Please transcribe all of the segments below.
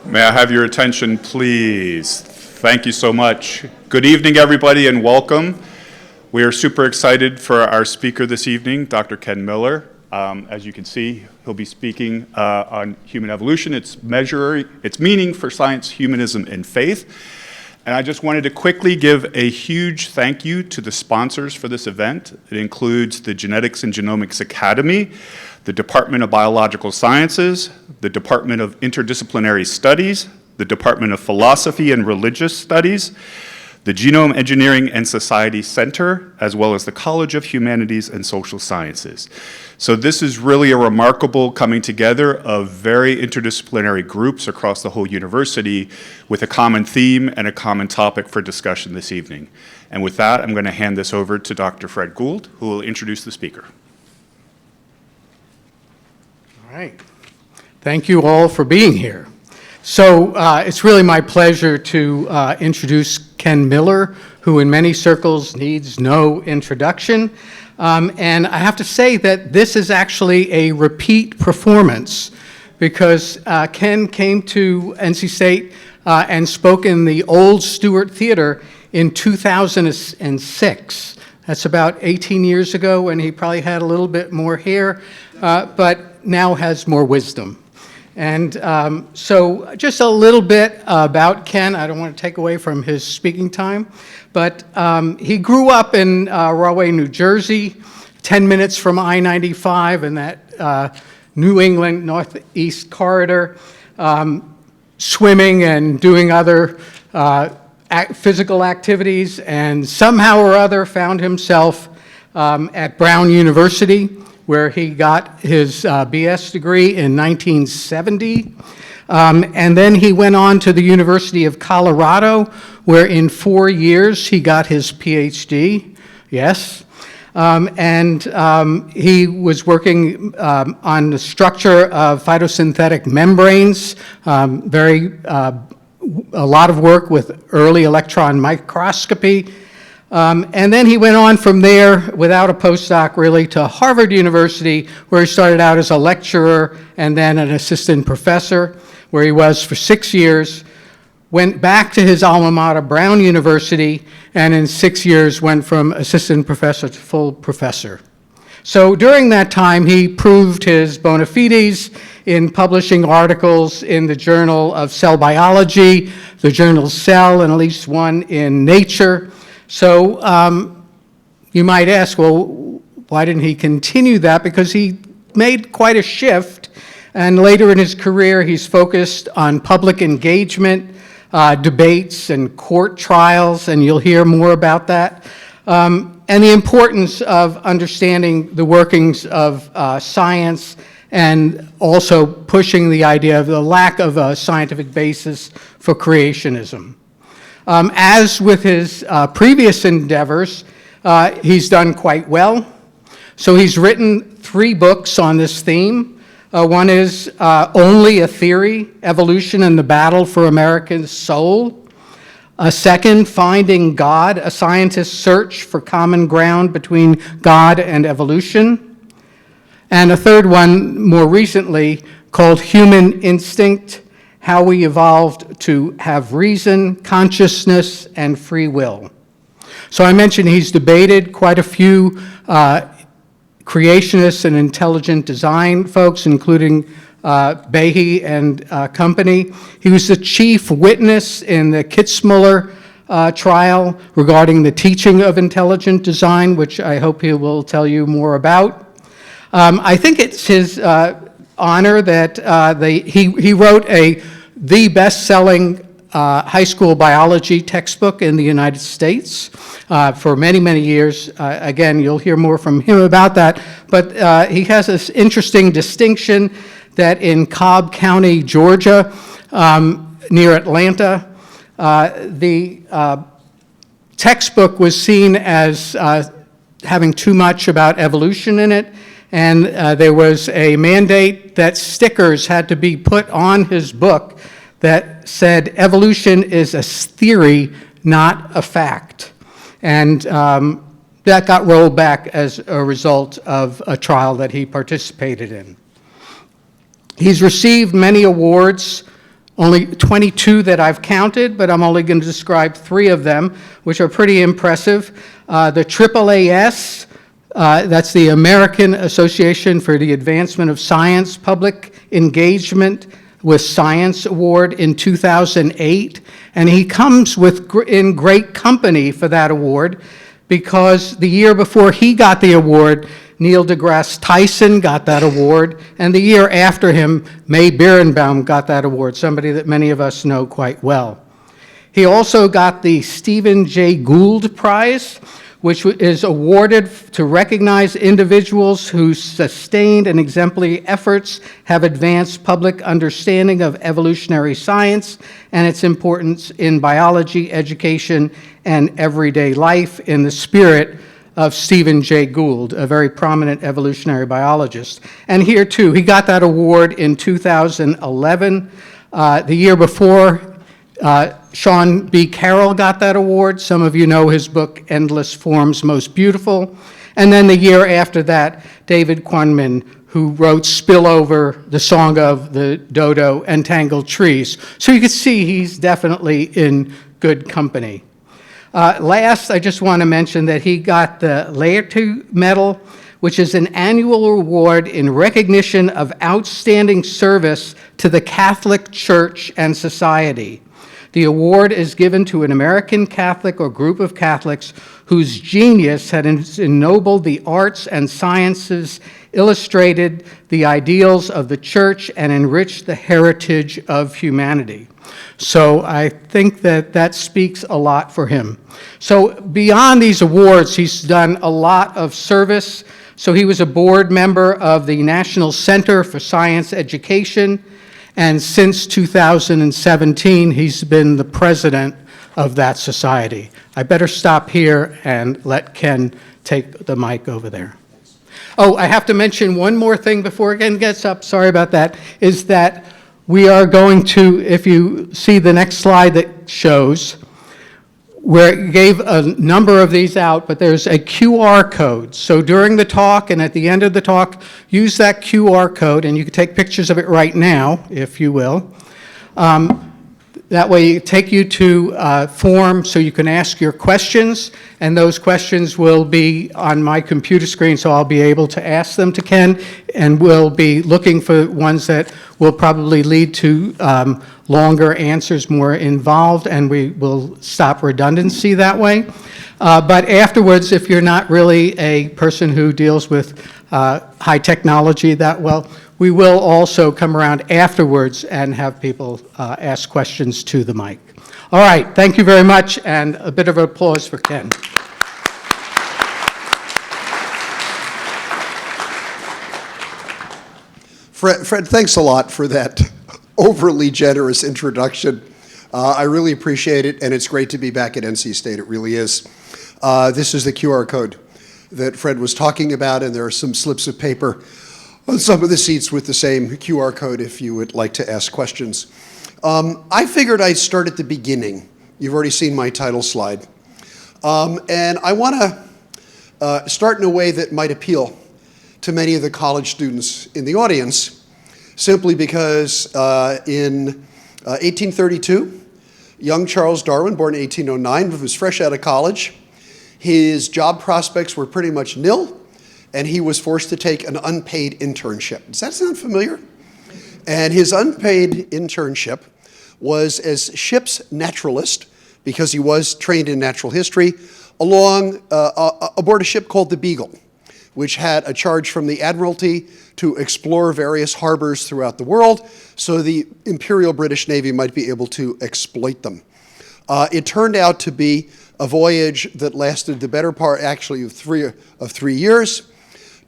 May I have your attention, please? Thank you so much. Good evening, everybody, and welcome. We are super excited for our speaker this evening, Dr. Ken Miller. As you can see, he'll be speaking on human evolution, its meaning for science, humanism, and faith. And I just wanted to quickly give a huge thank you to the sponsors for this event. It includes the Genetics and Genomics Academy, the Department of Biological Sciences, the Department of Interdisciplinary Studies, the Department of Philosophy and Religious Studies, the Genome Engineering and Society Center, as well as the College of Humanities and Social Sciences. So this is really a remarkable coming together of very interdisciplinary groups across the whole university with a common theme and a common topic for discussion this evening. And with that, I'm going to hand this over to Dr. Fred Gould, who will introduce the speaker. All right. Thank you all for being here. So it's really my pleasure to introduce Ken Miller, who in many circles needs no introduction. And I have to say that this is actually a repeat performance because Ken came to NC State and spoke in the old Stewart Theater in 2006. That's about 18 years ago when he probably had a little bit more hair, but now has more wisdom. And so just a little bit about Ken. I don't want to take away from his speaking time, but he grew up in Rahway, New Jersey, 10 minutes from I-95 in that New England Northeast corridor, swimming and doing other physical activities, and somehow or other found himself at Brown University, where he got his BS degree in 1970. And then he went on to the University of Colorado, where in 4 years he got his PhD, yes. He was working on the structure of photosynthetic membranes, a lot of work with early electron microscopy. And then he went on from there without a postdoc really to Harvard University, where he started out as a lecturer and then an assistant professor, where he was for 6 years, went back to his alma mater, Brown University, and in 6 years went from assistant professor to full professor. So during that time, he proved his bona fides in publishing articles in the Journal of Cell Biology, the journal Cell, and at least one in Nature. So you might ask, well, why didn't he continue that? Because he made quite a shift, and later in his career, he's focused on public engagement, debates, and court trials, and you'll hear more about that, and the importance of understanding the workings of science and also pushing the idea of the lack of a scientific basis for creationism. As with his previous endeavors, he's done quite well. So he's written 3 books on this theme. One is Only a Theory, Evolution and the Battle for America's Soul. A second, Finding God, a scientist's search for common ground between God and evolution. And a third one, more recently, called Human Instinct, How We Evolved to Have Reason, Consciousness, and Free Will. So I mentioned he's debated quite a few creationists and intelligent design folks, including Behe and company. He was the chief witness in the Kitzmiller trial regarding the teaching of intelligent design, which I hope he will tell you more about. I think it's his honor that he wrote the best-selling high school biology textbook in the United States for many, many years. Again, you'll hear more from him about that. But he has this interesting distinction that in Cobb County, Georgia, near Atlanta, the textbook was seen as having too much about evolution in it, and there was a mandate that stickers had to be put on his book that said evolution is a theory, not a fact. And that got rolled back as a result of a trial that he participated in. He's received many awards only 22 that I've counted, but I'm only going to describe 3 of them, which are pretty impressive. The AAAS, that's the American Association for the Advancement of Science Public Engagement with Science Award in 2008, and he comes in great company for that award, because the year before he got the award, Neil deGrasse Tyson got that award, and the year after him, May Birnbaum got that award, somebody that many of us know quite well. He also got the Stephen Jay Gould Prize, which is awarded to recognize individuals whose sustained and exemplary efforts have advanced public understanding of evolutionary science and its importance in biology, education, and everyday life, in the spirit of Stephen Jay Gould, a very prominent evolutionary biologist. And here, too, he got that award in 2011. The year before, Sean B. Carroll got that award. Some of you know his book, Endless Forms Most Beautiful. And then the year after that, David Quammen, who wrote Spillover, the Song of the Dodo, and Tangled Trees. So you can see he's definitely in good company. Last, I just want to mention that he got the Laity Medal, which is an annual award in recognition of outstanding service to the Catholic Church and society. The award is given to an American Catholic or group of Catholics whose genius had ennobled the arts and sciences, illustrated the ideals of the Church, and enriched the heritage of humanity. So I think that speaks a lot for him. So beyond these awards, he's done a lot of service. So he was a board member of the National Center for Science Education, and since 2017, he's been the president of that society. I better stop here and let Ken take the mic over there. Oh, I have to mention one more thing before Ken gets up, sorry about that, is that we are going to, if you see the next slide that shows, where it gave a number of these out, but there's a QR code. So during the talk and at the end of the talk, use that QR code, and you can take pictures of it right now, if you will. That way, it take you to a form so you can ask your questions, and those questions will be on my computer screen, so I'll be able to ask them to Ken, and we'll be looking for ones that will probably lead to longer answers, more involved, and we will stop redundancy that way. But afterwards, if you're not really a person who deals with high technology that well, we will also come around afterwards and have people ask questions to the mic. All right, thank you very much, and a bit of applause for Ken. Fred, thanks a lot for that overly generous introduction. I really appreciate it, and it's great to be back at NC State. It really is. This is the QR code that Fred was talking about, and there are some slips of paper on some of the seats with the same QR code if you would like to ask questions. I figured I'd start at the beginning. You've already seen my title slide. And I want to start in a way that might appeal to many of the college students in the audience, simply because in 1832, young Charles Darwin, born in 1809, was fresh out of college. His job prospects were pretty much nil, and he was forced to take an unpaid internship. Does that sound familiar? And his unpaid internship was as ship's naturalist, because he was trained in natural history, aboard a ship called the Beagle, which had a charge from the Admiralty to explore various harbors throughout the world so the Imperial British Navy might be able to exploit them. It turned out to be a voyage that lasted the better part, actually, of three years.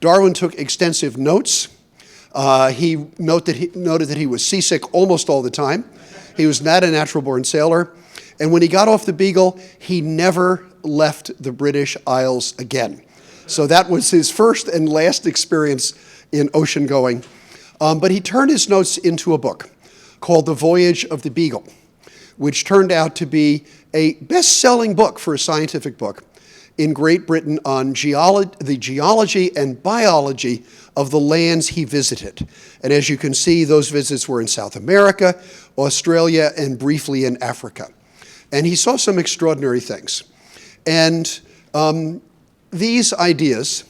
Darwin took extensive notes. He noted that he was seasick almost all the time. He was not a natural-born sailor. And when he got off the Beagle, he never left the British Isles again. So that was his first and last experience in ocean going. But he turned his notes into a book called The Voyage of the Beagle, which turned out to be a best-selling book for a scientific book. in Great Britain on the geology and biology of the lands he visited. And as you can see, those visits were in South America, Australia, and briefly in Africa. And he saw some extraordinary things. And these ideas,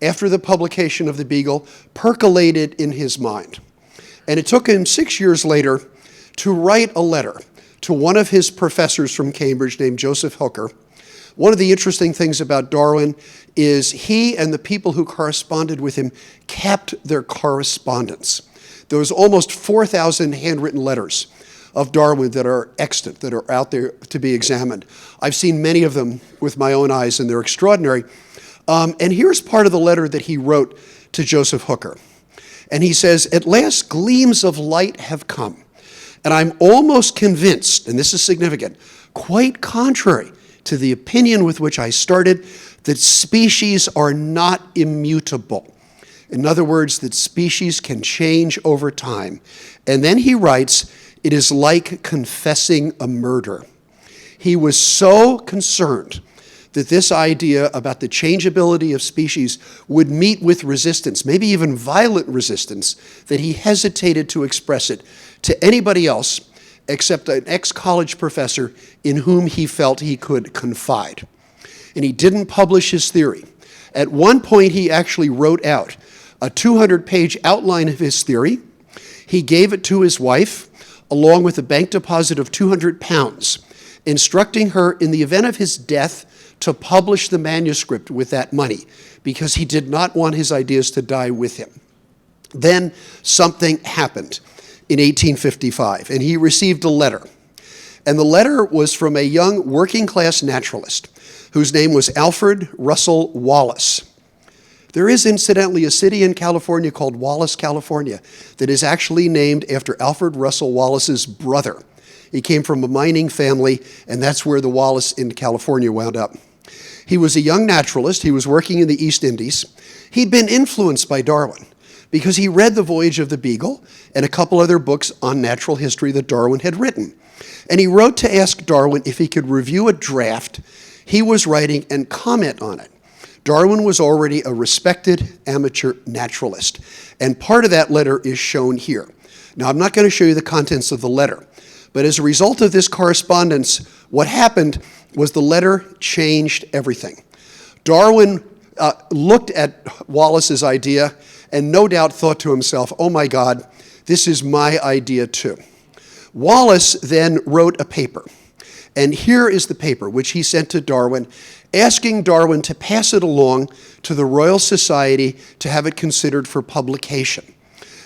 after the publication of the Beagle, percolated in his mind. And it took him 6 years later to write a letter to one of his professors from Cambridge named Joseph Hooker. One of the interesting things about Darwin is he and the people who corresponded with him kept their correspondence. There was almost 4,000 handwritten letters of Darwin that are extant, that are out there to be examined. I've seen many of them with my own eyes, and they're extraordinary. And here's part of the letter that he wrote to Joseph Hooker. And he says, "At last gleams of light have come, and I'm almost convinced," and this is significant, "quite contrary to the opinion with which I started, that species are not immutable." In other words, that species can change over time. And then he writes, "It is like confessing a murder." He was so concerned that this idea about the changeability of species would meet with resistance, maybe even violent resistance, that he hesitated to express it to anybody else except an ex-college professor in whom he felt he could confide. And he didn't publish his theory. At one point, he actually wrote out a 200-page outline of his theory. He gave it to his wife, along with a bank deposit of 200 pounds, instructing her in the event of his death to publish the manuscript with that money, because he did not want his ideas to die with him. Then something happened in 1855, and he received a letter. And the letter was from a young working-class naturalist whose name was Alfred Russel Wallace. There is, incidentally, a city in California called Wallace, California, that is actually named after Alfred Russel Wallace's brother. He came from a mining family, and that's where the Wallace in California wound up. He was a young naturalist. He was working in the East Indies. He'd been influenced by Darwin because he read The Voyage of the Beagle and a couple other books on natural history that Darwin had written. And he wrote to ask Darwin if he could review a draft he was writing and comment on it. Darwin was already a respected amateur naturalist, and part of that letter is shown here. Now, I'm not going to show you the contents of the letter, but as a result of this correspondence, what happened was the letter changed everything. Darwin looked at Wallace's idea and no doubt thought to himself, "Oh my God, this is my idea too." Wallace then wrote a paper, and here is the paper which he sent to Darwin, asking Darwin to pass it along to the Royal Society to have it considered for publication.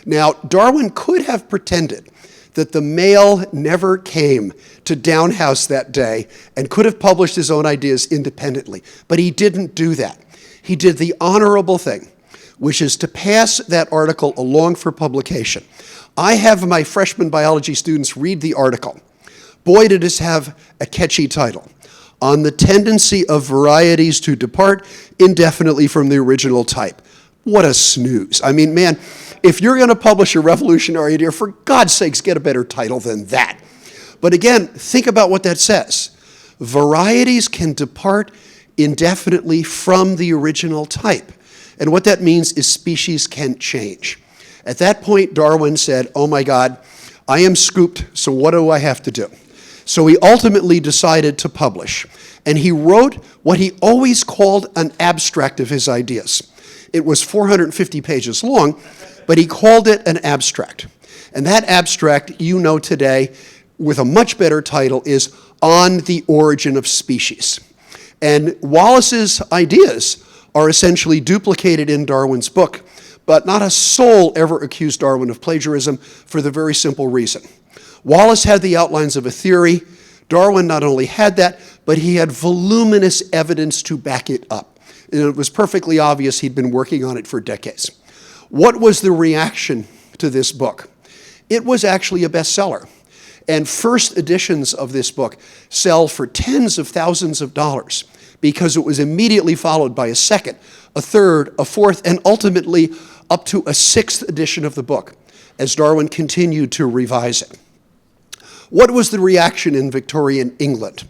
Now, Darwin could have pretended that the mail never came to Down House that day and could have published his own ideas independently, but he didn't do that. He did the honorable thing, which is to pass that article along for publication. I have my freshman biology students read the article. Boy, did it have a catchy title: "On the Tendency of Varieties to Depart Indefinitely from the Original Type." What a snooze. I mean, man, if you're going to publish a revolutionary idea, for God's sakes, get a better title than that. But again, think about what that says. Varieties can depart indefinitely from the original type. And what that means is species can change. At that point, Darwin said, "Oh my God, I am scooped, so what do I have to do?" So he ultimately decided to publish. And he wrote what he always called an abstract of his ideas. It was 450 pages long, but he called it an abstract. And that abstract, you know today, with a much better title, is On the Origin of Species. And Wallace's ideas are essentially duplicated in Darwin's book, but not a soul ever accused Darwin of plagiarism for the very simple reason. Wallace had the outlines of a theory. Darwin not only had that, but he had voluminous evidence to back it up. And it was perfectly obvious he'd been working on it for decades. What was the reaction to this book? It was actually a bestseller. And first editions of this book sell for tens of thousands of dollars because it was immediately followed by a second, a third, a fourth, and ultimately up to a sixth edition of the book as Darwin continued to revise it. What was the reaction in Victorian England?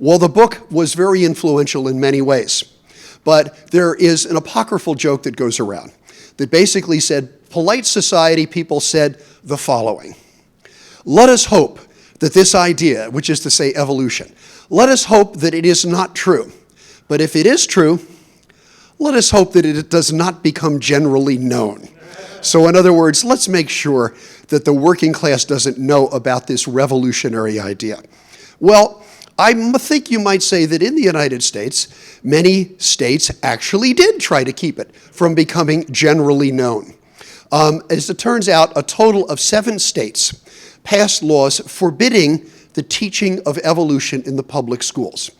Well, the book was very influential in many ways, but there is an apocryphal joke that goes around that basically said, polite society people said the following: let us hope that this idea, which is to say evolution, let us hope that it is not true. But if it is true, let us hope that it does not become generally known. So in other words, let's make sure that the working class doesn't know about this revolutionary idea. Well, I think you might say that in the United States, many states actually did try to keep it from becoming generally known. As it turns out, a total of 7 states passed laws forbidding the teaching of evolution in the public schools.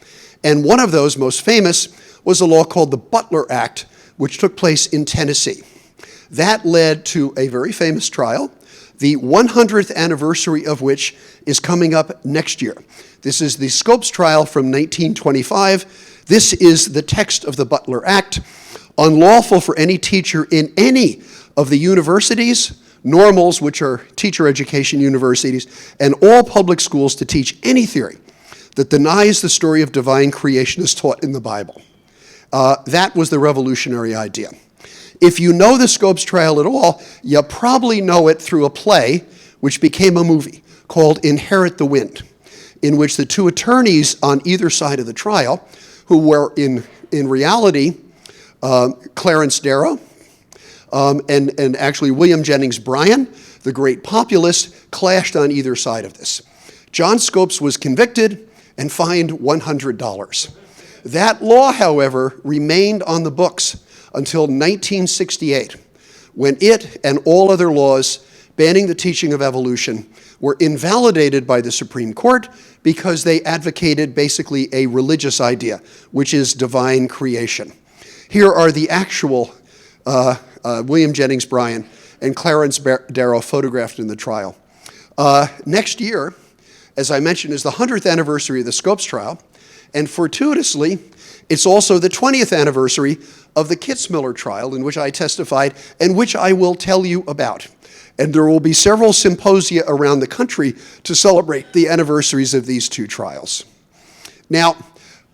And one of those, most famous, was a law called the Butler Act, which took place in Tennessee. That led to a very famous trial, the 100th anniversary of which is coming up next year. This is the Scopes trial from 1925. This is the text of the Butler Act. Unlawful for any teacher in any of the universities, normals, which are teacher education universities, and all public schools to teach any theory that denies the story of divine creation as taught in the Bible. That was the revolutionary idea. If you know the Scopes trial at all, you probably know it through a play which became a movie called Inherit the Wind, in which the 2 attorneys on either side of the trial, who were in reality Clarence Darrow and actually William Jennings Bryan, the great populist, clashed on either side of this. John Scopes was convicted and fined $100. That law, however, remained on the books until 1968, when it and all other laws banning the teaching of evolution were invalidated by the Supreme Court because they advocated basically a religious idea, which is divine creation. Here are the actual William Jennings Bryan and Clarence Darrow photographed in the trial. Next year, as I mentioned, is the 100th anniversary of the Scopes trial, and fortuitously, it's also the 20th anniversary of the Kitzmiller trial in which I testified and which I will tell you about. And there will be several symposia around the country to celebrate the anniversaries of these 2 trials. Now,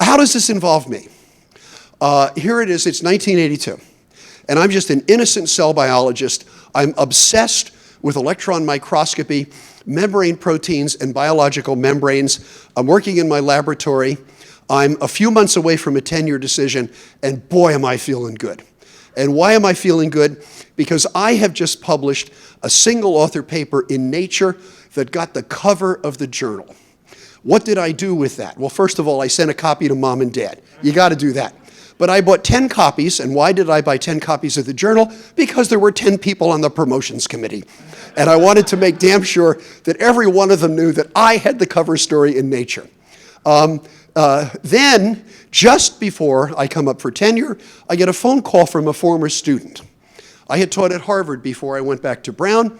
how does this involve me? Here it is, it's 1982, and I'm just an innocent cell biologist. I'm obsessed with electron microscopy, membrane proteins, and biological membranes. I'm working in my laboratory. I'm a few months away from a 10-year decision, and boy, am I feeling good. And why am I feeling good? Because I have just published a single author paper in Nature that got the cover of the journal. What did I do with that? Well, first of all, I sent a copy to Mom and Dad. You got to do that. But I bought 10 copies, and why did I buy 10 copies of the journal? Because there were 10 people on the promotions committee. And I wanted to make damn sure that every one of them knew that I had the cover story in Nature. Then, just before I come up for tenure, I get a phone call from a former student. I had taught at Harvard before I went back to Brown.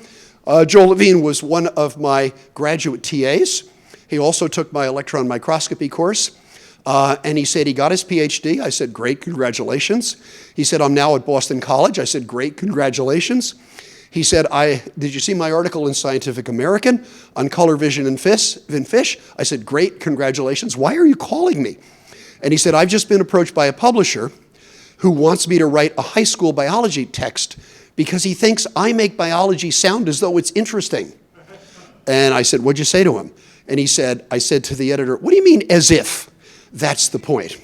Joel Levine was one of my graduate TAs. He also took my electron microscopy course. And he said he got his PhD. I said, great, congratulations. He said, I'm now at Boston College. I said, great, congratulations. He said, did you see my article in Scientific American on color vision in fish? I said, great, congratulations. Why are you calling me? And he said, I've just been approached by a publisher who wants me to write a high school biology text because he thinks I make biology sound as though it's interesting. And I said, what'd you say to him? And he said, I said to the editor, what do you mean as if? That's the point.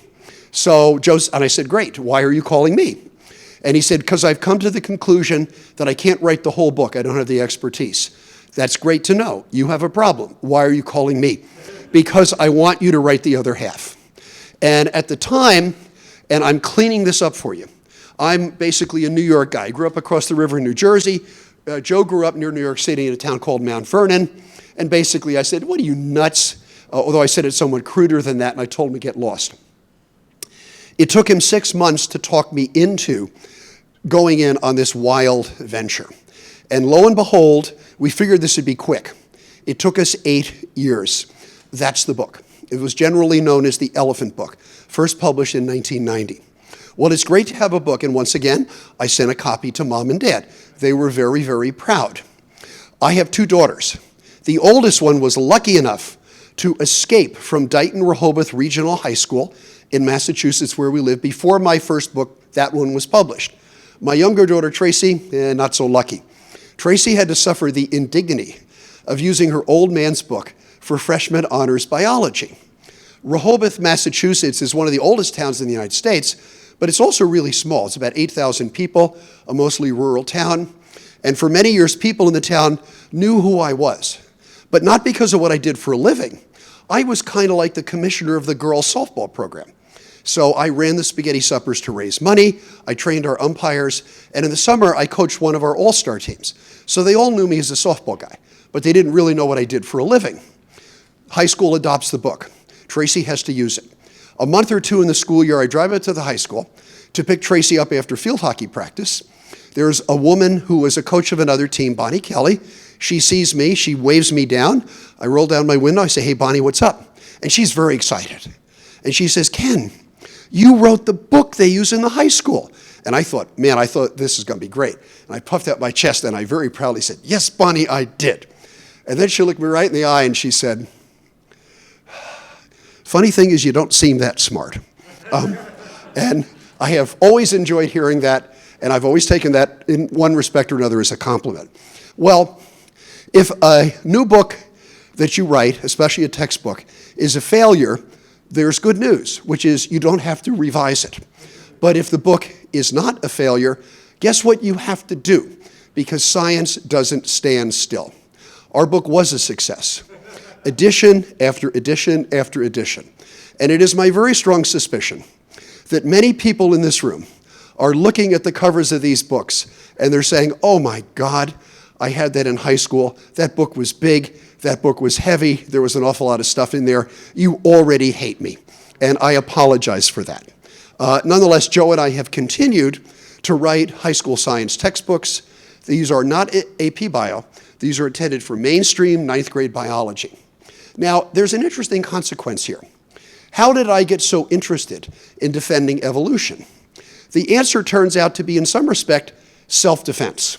So and I said, great, why are you calling me? And he said, because I've come to the conclusion that I can't write the whole book. I don't have the expertise. That's great to know. You have a problem. Why are you calling me? Because I want you to write the other half. And at the time, and I'm cleaning this up for you, I'm basically a New York guy. I grew up across the river in New Jersey. Joe grew up near New York City in a town called Mount Vernon. And basically I said, what are you, nuts? Although I said it somewhat cruder than that, and I told him to get lost. It took him 6 months to talk me into going in on this wild venture. And lo and behold, we figured this would be quick. It took us 8 years. That's the book. It was generally known as the Elephant Book, first published in 1990. Well, it's great to have a book, and once again, I sent a copy to Mom and Dad. They were very, very proud. I have 2 daughters. The oldest one was lucky enough to escape from Dighton-Rehoboth Regional High School in Massachusetts, where we live, before my first book, that one, was published. My younger daughter, Tracy, not so lucky. Tracy had to suffer the indignity of using her old man's book for freshman honors biology. Rehoboth, Massachusetts is one of the oldest towns in the United States, but it's also really small. It's about 8,000 people, a mostly rural town. And for many years, people in the town knew who I was, but not because of what I did for a living. I was kind of like the commissioner of the girls' softball program. So I ran the spaghetti suppers to raise money, I trained our umpires, and in the summer, I coached one of our all-star teams. So they all knew me as a softball guy, but they didn't really know what I did for a living. High school adopts the book. Tracy has to use it. A month or two in the school year, I drive out to the high school to pick Tracy up after field hockey practice. There's a woman who was a coach of another team, Bonnie Kelly. She sees me, she waves me down. I roll down my window, I say, "Hey, Bonnie, what's up?" And she's very excited. And she says, "Ken, you wrote the book they use in the high school." And I thought, man, I thought this is going to be great. And I puffed out my chest and I very proudly said, "Yes, Bonnie, I did." And then she looked me right in the eye and she said, "Funny thing is you don't seem that smart." And I have always enjoyed hearing that, and I've always taken that in one respect or another as a compliment. Well, if a new book that you write, especially a textbook, is a failure, there's good news, which is you don't have to revise it. But if the book is not a failure, guess what you have to do? Because science doesn't stand still. Our book was a success. Edition after edition after edition. And it is my very strong suspicion that many people in this room are looking at the covers of these books and they're saying, "Oh my God, I had that in high school. That book was big. That book was heavy. There was an awful lot of stuff in there. You already hate me." And I apologize for that. Nonetheless, Joe and I have continued to write high school science textbooks. These are not AP Bio. These are intended for mainstream ninth grade biology. Now, there's an interesting consequence here. How did I get so interested in defending evolution? The answer turns out to be, in some respect, self-defense.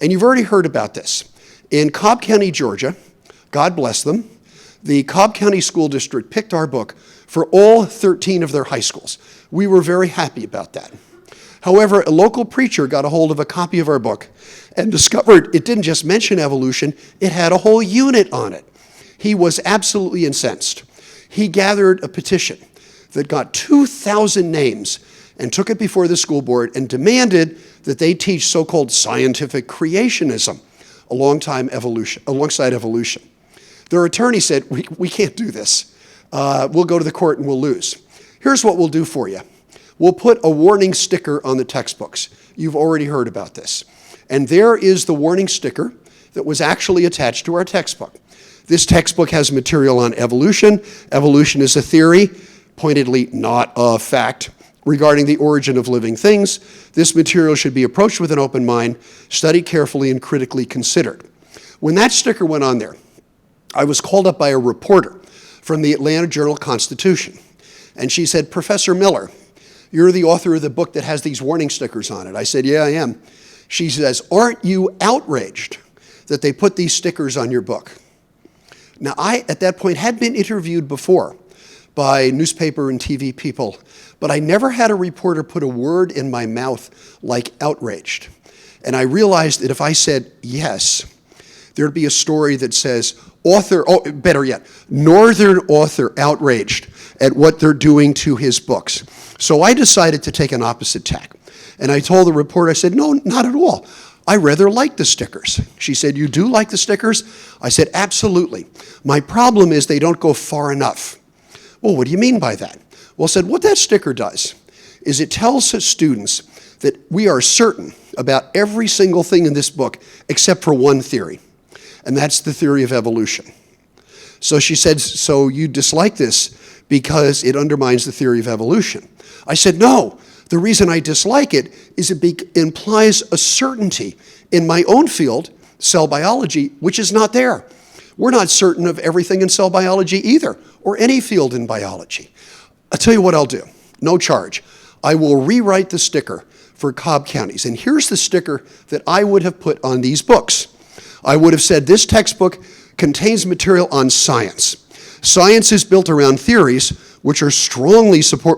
And you've already heard about this. In Cobb County, Georgia, God bless them, the Cobb County School District picked our book for all 13 of their high schools. We were very happy about that. However, a local preacher got a hold of a copy of our book and discovered it didn't just mention evolution, it had a whole unit on it. He was absolutely incensed. He gathered a petition that got 2,000 names and took it before the school board and demanded that they teach so-called scientific creationism alongside evolution. Their attorney said, we can't do this. We'll go to the court and we'll lose. Here's what we'll do for you. We'll put a warning sticker on the textbooks. You've already heard about this. And there is the warning sticker that was actually attached to our textbook. This textbook has material on evolution. Evolution is a theory, pointedly not a fact, regarding the origin of living things. This material should be approached with an open mind, studied carefully, and critically considered. When that sticker went on there, I was called up by a reporter from the Atlanta Journal-Constitution. And she said, "Professor Miller, you're the author of the book that has these warning stickers on it." I said, "Yeah, I am." She says, "Aren't you outraged that they put these stickers on your book?" Now, I, at that point, had been interviewed before by newspaper and TV people, but I never had a reporter put a word in my mouth like outraged. And I realized that if I said yes, there'd be a story that says, better yet, Northern author outraged at what they're doing to his books. So I decided to take an opposite tack. And I told the reporter, I said, "No, not at all. I rather like the stickers." She said, "You do like the stickers?" I said, "Absolutely. My problem is they don't go far enough." "Well, what do you mean by that?" Well, I said, what that sticker does is it tells students that we are certain about every single thing in this book except for one theory, and that's the theory of evolution. So she said, "So you dislike this because it undermines the theory of evolution?" I said, "No. The reason I dislike it is it implies a certainty in my own field, cell biology, which is not there. We're not certain of everything in cell biology either, or any field in biology." I'll tell you what I'll do. No charge. I will rewrite the sticker for Cobb counties. And here's the sticker that I would have put on these books. I would have said, "This textbook contains material on science. Science is built around theories which are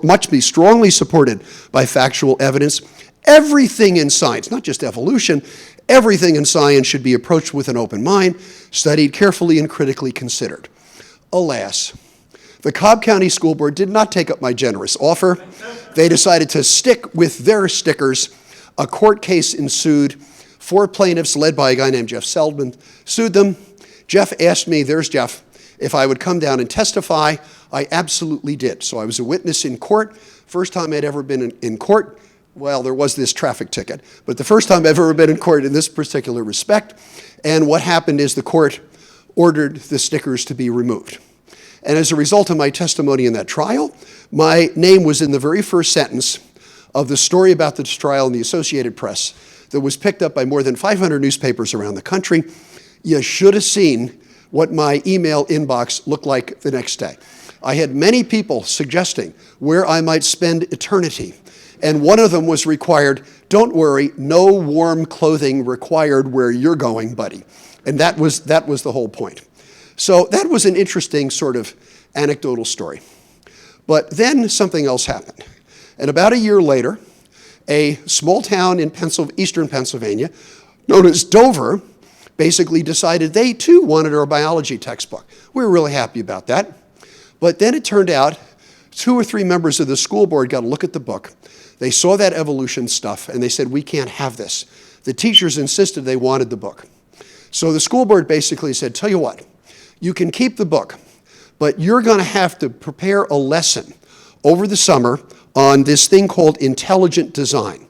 must be strongly supported by factual evidence. Everything in science, not just evolution, everything in science should be approached with an open mind, studied carefully and critically considered. Alas, the Cobb County School Board did not take up my generous offer. They decided to stick with their stickers. A court case ensued. 4 plaintiffs, led by a guy named Jeff Seldman, sued them. Jeff asked me, there's Jeff, if I would come down and testify. I absolutely did. So I was a witness in court. First time I'd ever been in court. Well, there was this traffic ticket, but the first time I've ever been in court in this particular respect. And what happened is the court ordered the stickers to be removed. And as a result of my testimony in that trial, my name was in the very first sentence of the story about this trial in the Associated Press that was picked up by more than 500 newspapers around the country. You should have seen what my email inbox looked like the next day. I had many people suggesting where I might spend eternity. And one of them was required, don't worry, no warm clothing required where you're going, buddy. And that was the whole point. So that was an interesting sort of anecdotal story. But then something else happened. And about a year later, a small town in eastern Pennsylvania, known as Dover, basically decided they too wanted our biology textbook. We were really happy about that. But then it turned out 2 or 3 members of the school board got a look at the book. They saw that evolution stuff and they said, we can't have this. The teachers insisted they wanted the book. So the school board basically said, tell you what, you can keep the book, but you're going to have to prepare a lesson over the summer on this thing called intelligent design.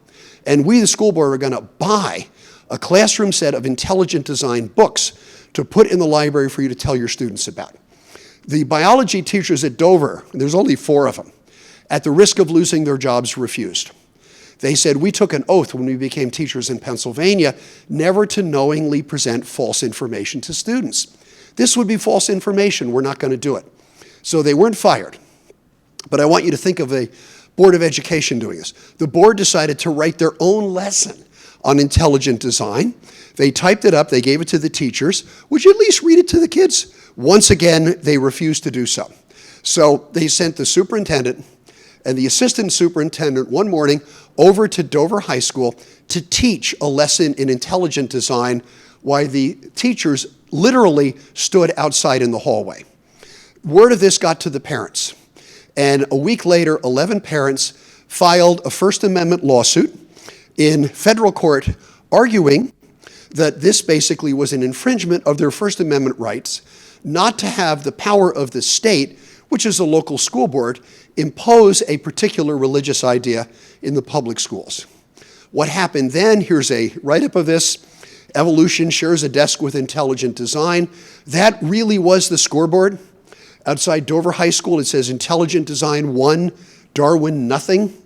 And we, the school board, are going to buy a classroom set of intelligent design books to put in the library for you to tell your students about. The biology teachers at Dover, there's only 4 of them, at the risk of losing their jobs, refused. They said, we took an oath when we became teachers in Pennsylvania never to knowingly present false information to students. This would be false information. We're not going to do it. So they weren't fired. But I want you to think of a Board of Education doing this. The board decided to write their own lesson on intelligent design. They typed it up. They gave it to the teachers. Would you at least read it to the kids? Once again, they refused to do so. So they sent the superintendent and the assistant superintendent one morning over to Dover High School to teach a lesson in intelligent design while the teachers literally stood outside in the hallway. Word of this got to the parents. And a week later, 11 parents filed a First Amendment lawsuit in federal court arguing that this basically was an infringement of their First Amendment rights not to have the power of the state, which is a local school board, impose a particular religious idea in the public schools. What happened then, here's a write-up of this. Evolution shares a desk with intelligent design. That really was the scoreboard. Outside Dover High School, it says intelligent design 1, Darwin nothing.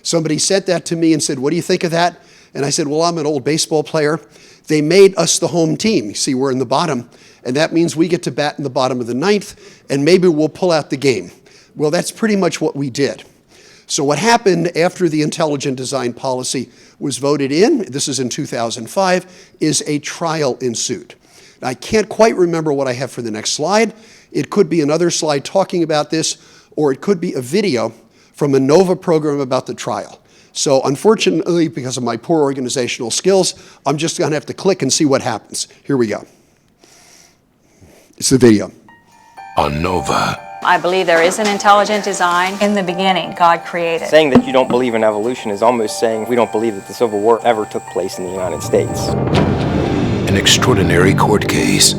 Somebody sent that to me and said, what do you think of that? And I said, well, I'm an old baseball player. They made us the home team. You see, we're in the bottom. And that means we get to bat in the bottom of the 9th, and maybe we'll pull out the game. Well, that's pretty much what we did. So what happened after the intelligent design policy was voted in, this is in 2005, is a trial ensued. Now, I can't quite remember what I have for the next slide. It could be another slide talking about this, or it could be a video from a NOVA program about the trial. So unfortunately, because of my poor organizational skills, I'm just going to have to click and see what happens. Here we go. It's the video. On NOVA. I believe there is an intelligent design. In the beginning, God created. Saying that you don't believe in evolution is almost saying we don't believe that the Civil War ever took place in the United States. An extraordinary court case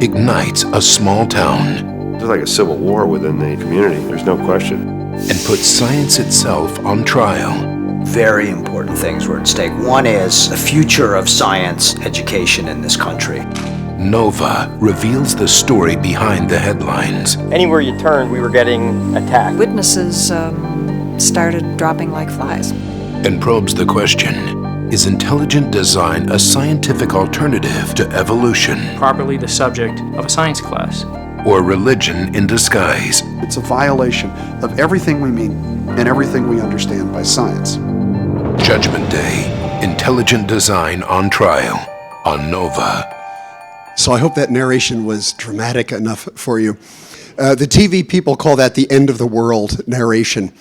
ignites a small town. There's like a civil war within the community, there's no question. And puts science itself on trial. Very important things were at stake. One is the future of science education in this country. NOVA reveals the story behind the headlines. Anywhere you turned, we were getting attacked. Witnesses started dropping like flies. And probes the question, is intelligent design a scientific alternative to evolution? Properly the subject of a science class. Or religion in disguise? It's a violation of everything we mean and everything we understand by science. Judgment Day, intelligent design on trial on NOVA. So I hope that narration was dramatic enough for you. The TV people call that the end of the world narration.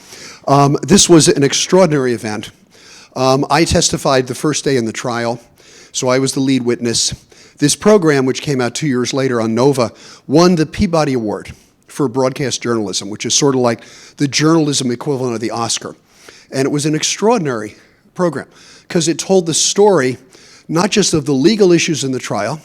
This was an extraordinary event. I testified the first day in the trial, so I was the lead witness. This program, which came out 2 years later on Nova, won the Peabody Award for broadcast journalism, which is sort of like the journalism equivalent of the Oscar. And it was an extraordinary program because it told the story not just of the legal issues in the trial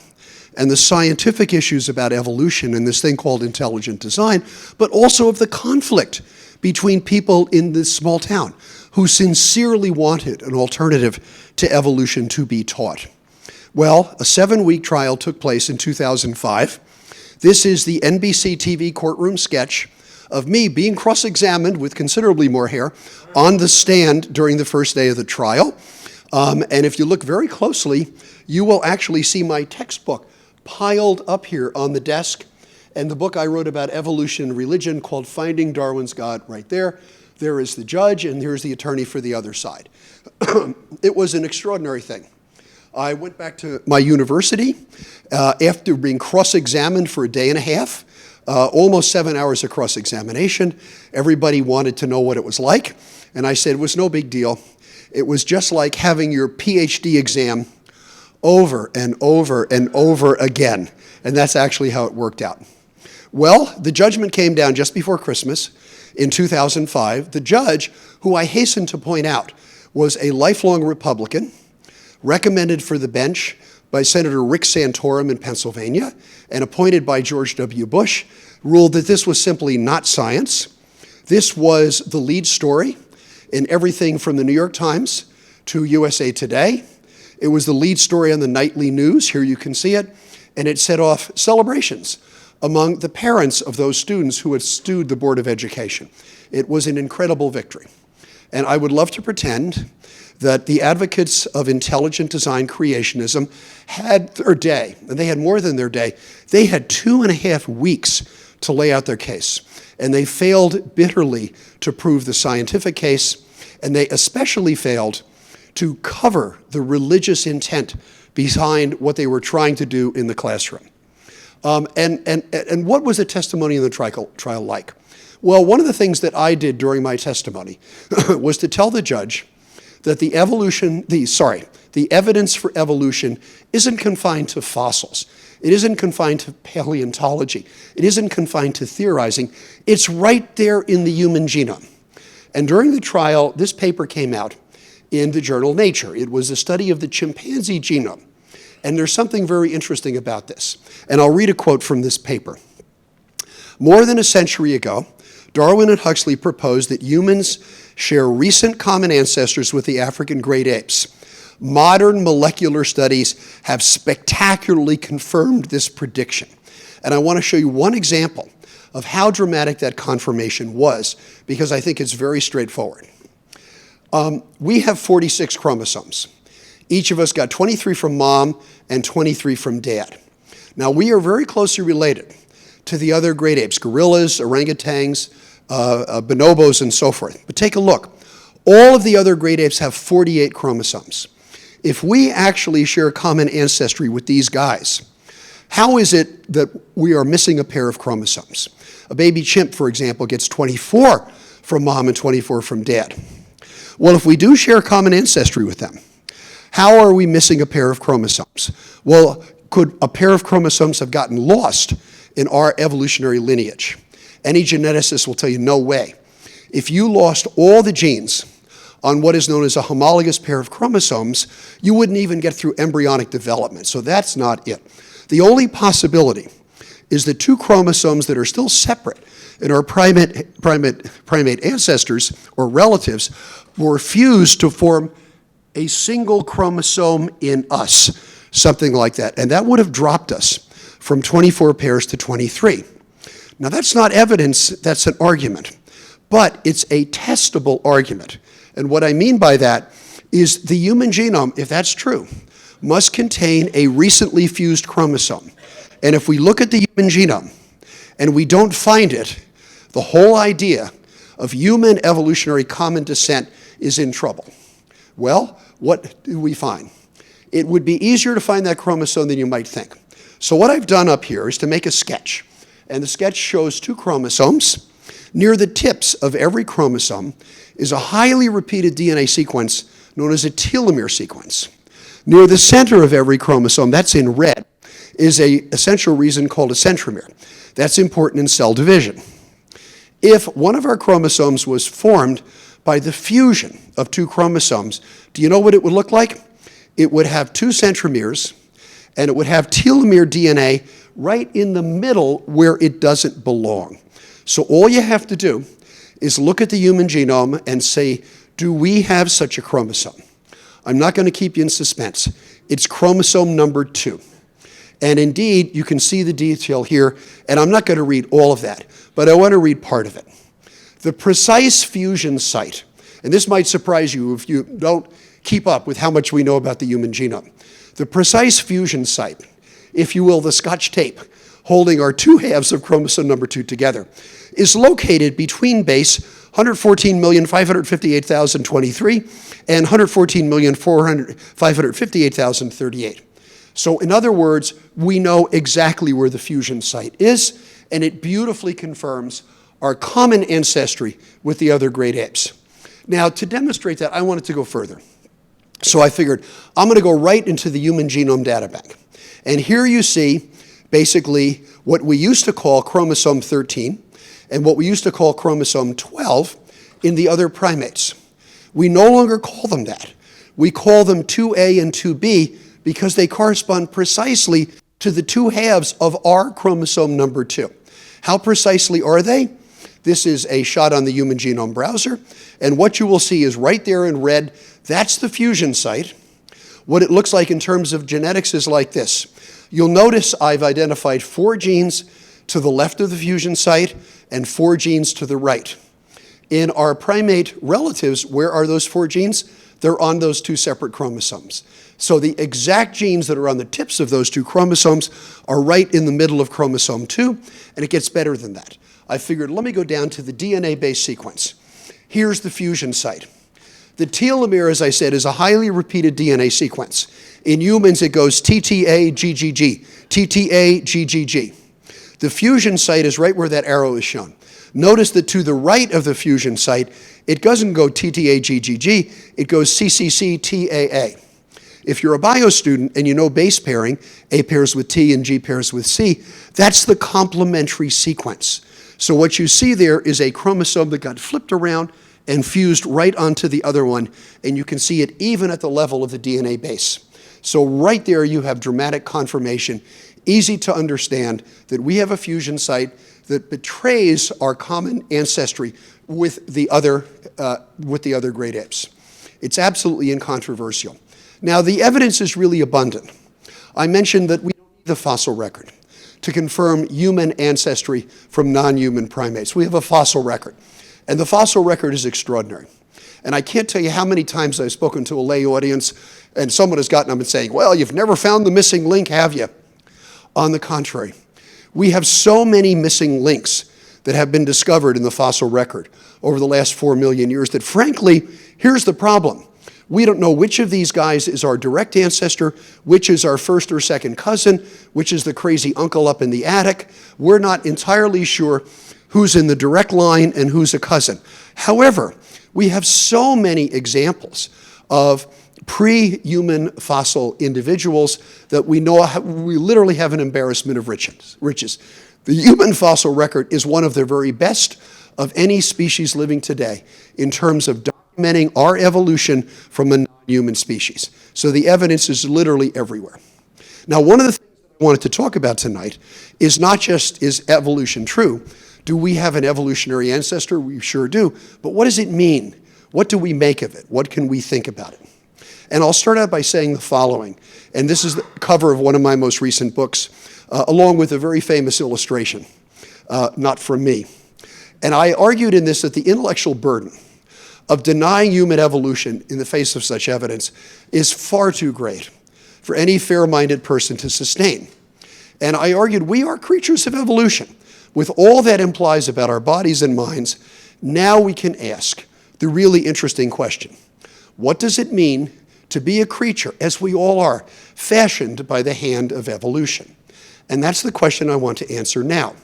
and the scientific issues about evolution and this thing called intelligent design, but also of the conflict between people in this small town who sincerely wanted an alternative to evolution to be taught. Well, a 7-week trial took place in 2005. This is the NBC TV courtroom sketch of me being cross-examined with considerably more hair on the stand during the first day of the trial. And if you look very closely, you will actually see my textbook piled up here on the desk, and the book I wrote about evolution and religion called Finding Darwin's God right there. There is the judge, and here's the attorney for the other side. It was an extraordinary thing. I went back to my university after being cross-examined for a day and a half, almost 7 hours of cross-examination. Everybody wanted to know what it was like, and I said it was no big deal. It was just like having your PhD exam over and over and over again, and that's actually how it worked out. Well, the judgment came down just before Christmas in 2005. The judge, who I hasten to point out, was a lifelong Republican, recommended for the bench by Senator Rick Santorum in Pennsylvania and appointed by George W. Bush, ruled that this was simply not science. This was the lead story in everything from the New York Times to USA Today. It was the lead story on the nightly news. Here you can see it. And it set off celebrations among the parents of those students who had sued the Board of Education. It was an incredible victory. And I would love to pretend that the advocates of intelligent design creationism had their day, and they had more than their day. They had 2.5 weeks to lay out their case, and they failed bitterly to prove the scientific case, and they especially failed to cover the religious intent behind what they were trying to do in the classroom. And what was the testimony in the trial like? Well, one of the things that I did during my testimony was to tell the judge that the evidence for evolution isn't confined to fossils. It isn't confined to paleontology. It isn't confined to theorizing. It's right there in the human genome. And during the trial, this paper came out in the journal Nature. It was a study of the chimpanzee genome. And there's something very interesting about this. And I'll read a quote from this paper. More than a century ago, Darwin and Huxley proposed that humans share recent common ancestors with the African great apes. Modern molecular studies have spectacularly confirmed this prediction. And I want to show you one example of how dramatic that confirmation was, because I think it's very straightforward. We have 46 chromosomes. Each of us got 23 from mom and 23 from dad. Now, we are very closely related to the other great apes, gorillas, orangutans, bonobos, and so forth. But take a look. All of the other great apes have 48 chromosomes. If we actually share common ancestry with these guys, how is it that we are missing a pair of chromosomes? A baby chimp, for example, gets 24 from mom and 24 from dad. Well, if we do share common ancestry with them, how are we missing a pair of chromosomes? Well, could a pair of chromosomes have gotten lost in our evolutionary lineage? Any geneticist will tell you, no way. If you lost all the genes on what is known as a homologous pair of chromosomes, you wouldn't even get through embryonic development. So that's not it. The only possibility is that two chromosomes that are still separate in our primate ancestors or relatives were fused to form a single chromosome in us, something like that. And that would have dropped us from 24 pairs to 23. Now, that's not evidence, that's an argument, but it's a testable argument. And what I mean by that is the human genome, if that's true, must contain a recently fused chromosome. And if we look at the human genome and we don't find it, the whole idea of human evolutionary common descent is in trouble. Well, what do we find? It would be easier to find that chromosome than you might think. So what I've done up here is to make a sketch. And the sketch shows 2 chromosomes. Near the tips of every chromosome is a highly repeated DNA sequence known as a telomere sequence. Near the center of every chromosome, that's in red, is an essential region called a centromere. That's important in cell division. If one of our chromosomes was formed by the fusion of 2 chromosomes, do you know what it would look like? It would have 2 centromeres, and it would have telomere DNA right in the middle where it doesn't belong. So all you have to do is look at the human genome and say, do we have such a chromosome? I'm not going to keep you in suspense. It's chromosome number 2. And indeed, you can see the detail here, and I'm not going to read all of that, but I want to read part of it. The precise fusion site, and this might surprise you if you don't keep up with how much we know about the human genome. The precise fusion site, if you will, the Scotch tape holding our 2 halves of chromosome number 2 together, is located between base 114,558,023 and 114,558,038. So in other words, we know exactly where the fusion site is, and it beautifully confirms our common ancestry with the other great apes. Now, to demonstrate that, I wanted to go further. So I figured I'm going to go right into the Human Genome Data Bank. And here you see basically what we used to call chromosome 13 and what we used to call chromosome 12 in the other primates. We no longer call them that. We call them 2A and 2B because they correspond precisely to the 2 halves of our chromosome number 2. How precisely are they? This is a shot on the Human Genome Browser, and what you will see is right there in red, that's the fusion site. What it looks like in terms of genetics is like this. You'll notice I've identified 4 genes to the left of the fusion site and 4 genes to the right. In our primate relatives, where are those 4 genes? They're on those 2 separate chromosomes. So the exact genes that are on the tips of those 2 chromosomes are right in the middle of chromosome 2, and it gets better than that. I figured, let me go down to the DNA-based sequence. Here's the fusion site. The telomere, as I said, is a highly repeated DNA sequence. In humans, it goes TTA, GGG, TTA, GGG. The fusion site is right where that arrow is shown. Notice that to the right of the fusion site, it doesn't go TTA, GGG, it goes CCC, TAA. If you're a bio student and you know base pairing, A pairs with T and G pairs with C, that's the complementary sequence. So what you see there is a chromosome that got flipped around and fused right onto the other one, and you can see it even at the level of the DNA base. So right there you have dramatic confirmation, easy to understand that we have a fusion site that betrays our common ancestry with the other great apes. It's absolutely incontroversial. Now, the evidence is really abundant. I mentioned that we don't need the fossil record to confirm human ancestry from non-human primates. We have a fossil record, and the fossil record is extraordinary. And I can't tell you how many times I've spoken to a lay audience, and someone has gotten up and saying, well, you've never found the missing link, have you? On the contrary, we have so many missing links that have been discovered in the fossil record over the last 4 million years that, frankly, here's the problem. We don't know which of these guys is our direct ancestor, which is our first or second cousin, which is the crazy uncle up in the attic. We're not entirely sure who's in the direct line and who's a cousin. However, we have so many examples of pre-human fossil individuals that we know we literally have an embarrassment of riches. The human fossil record is one of the very best of any species living today in terms of documenting our evolution from a non-human species. So the evidence is literally everywhere. Now, one of the things I wanted to talk about tonight is not just, is evolution true? Do we have an evolutionary ancestor? We sure do. But what does it mean? What do we make of it? What can we think about it? And I'll start out by saying the following, and this is the cover of one of my most recent books, along with a very famous illustration, not from me. And I argued in this that the intellectual burden of denying human evolution in the face of such evidence is far too great for any fair-minded person to sustain. And I argued we are creatures of evolution. With all that implies about our bodies and minds, now we can ask the really interesting question. What does it mean to be a creature, as we all are, fashioned by the hand of evolution? And that's the question I want to answer now.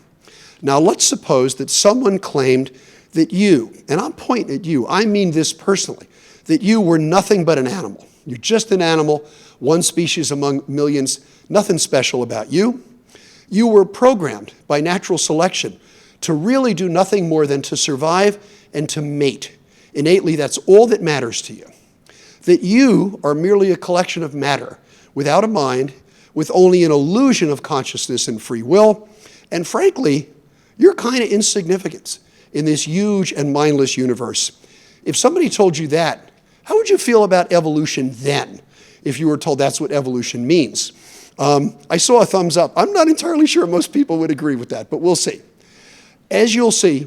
Now let's suppose that someone claimed that you, and I'm pointing at you, I mean this personally, that you were nothing but an animal. You're just an animal, one species among millions, nothing special about you. You were programmed by natural selection to really do nothing more than to survive and to mate. Innately, that's all that matters to you. That you are merely a collection of matter, without a mind, with only an illusion of consciousness and free will, and frankly, you're kind of insignificant in this huge and mindless universe. If somebody told you that, how would you feel about evolution then, if you were told that's what evolution means? I saw a thumbs up. I'm not entirely sure most people would agree with that, but we'll see. As you'll see,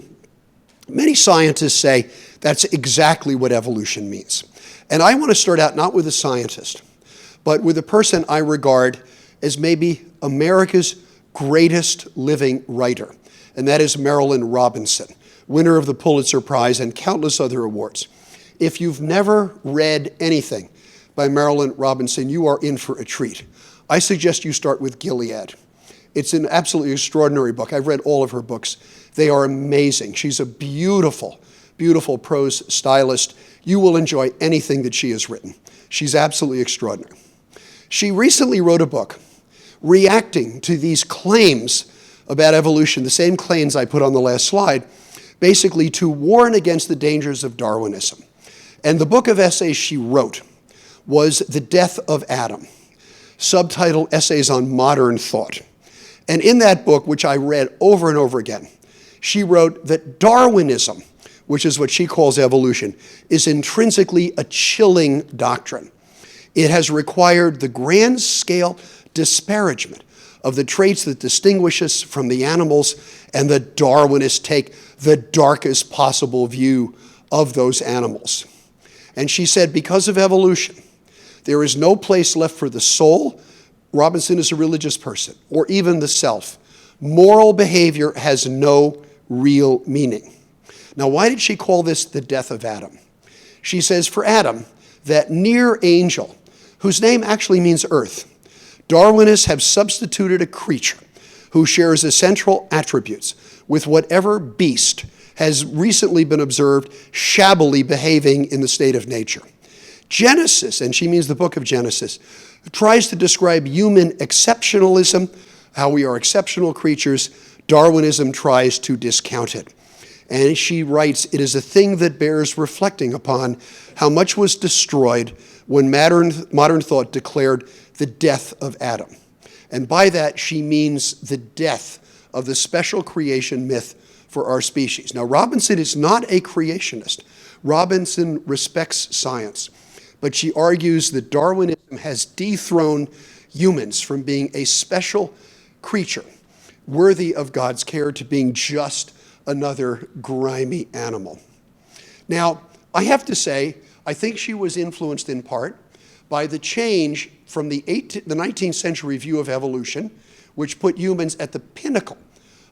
many scientists say that's exactly what evolution means. And I want to start out not with a scientist, but with a person I regard as maybe America's greatest living writer, and that is Marilynne Robinson, winner of the Pulitzer Prize and countless other awards. If you've never read anything by Marilynne Robinson, you are in for a treat. I suggest you start with Gilead. It's an absolutely extraordinary book. I've read all of her books. They are amazing. She's a beautiful, beautiful prose stylist. You will enjoy anything that she has written. She's absolutely extraordinary. She recently wrote a book reacting to these claims about evolution, the same claims I put on the last slide, basically to warn against the dangers of Darwinism. And the book of essays she wrote was The Death of Adam, subtitled Essays on Modern Thought. And in that book, which I read over and over again, she wrote that Darwinism, which is what she calls evolution, is intrinsically a chilling doctrine. It has required the grand scale disparagement of the traits that distinguish us from the animals, and the Darwinists take the darkest possible view of those animals. And she said, because of evolution, there is no place left for the soul. Robinson is a religious person, or even the self. Moral behavior has no real meaning. Now, why did she call this the death of Adam? She says, for Adam, that near angel, whose name actually means earth, Darwinists have substituted a creature who shares essential attributes with whatever beast has recently been observed shabbily behaving in the state of nature. Genesis, and she means the book of Genesis, tries to describe human exceptionalism, how we are exceptional creatures. Darwinism tries to discount it. And she writes, it is a thing that bears reflecting upon how much was destroyed when modern thought declared the death of Adam. And by that, she means the death of the special creation myth for our species. Now, Robinson is not a creationist. Robinson respects science, but she argues that Darwinism has dethroned humans from being a special creature worthy of God's care to being just another grimy animal. Now, I have to say, I think she was influenced in part by the change from the 19th century view of evolution, which put humans at the pinnacle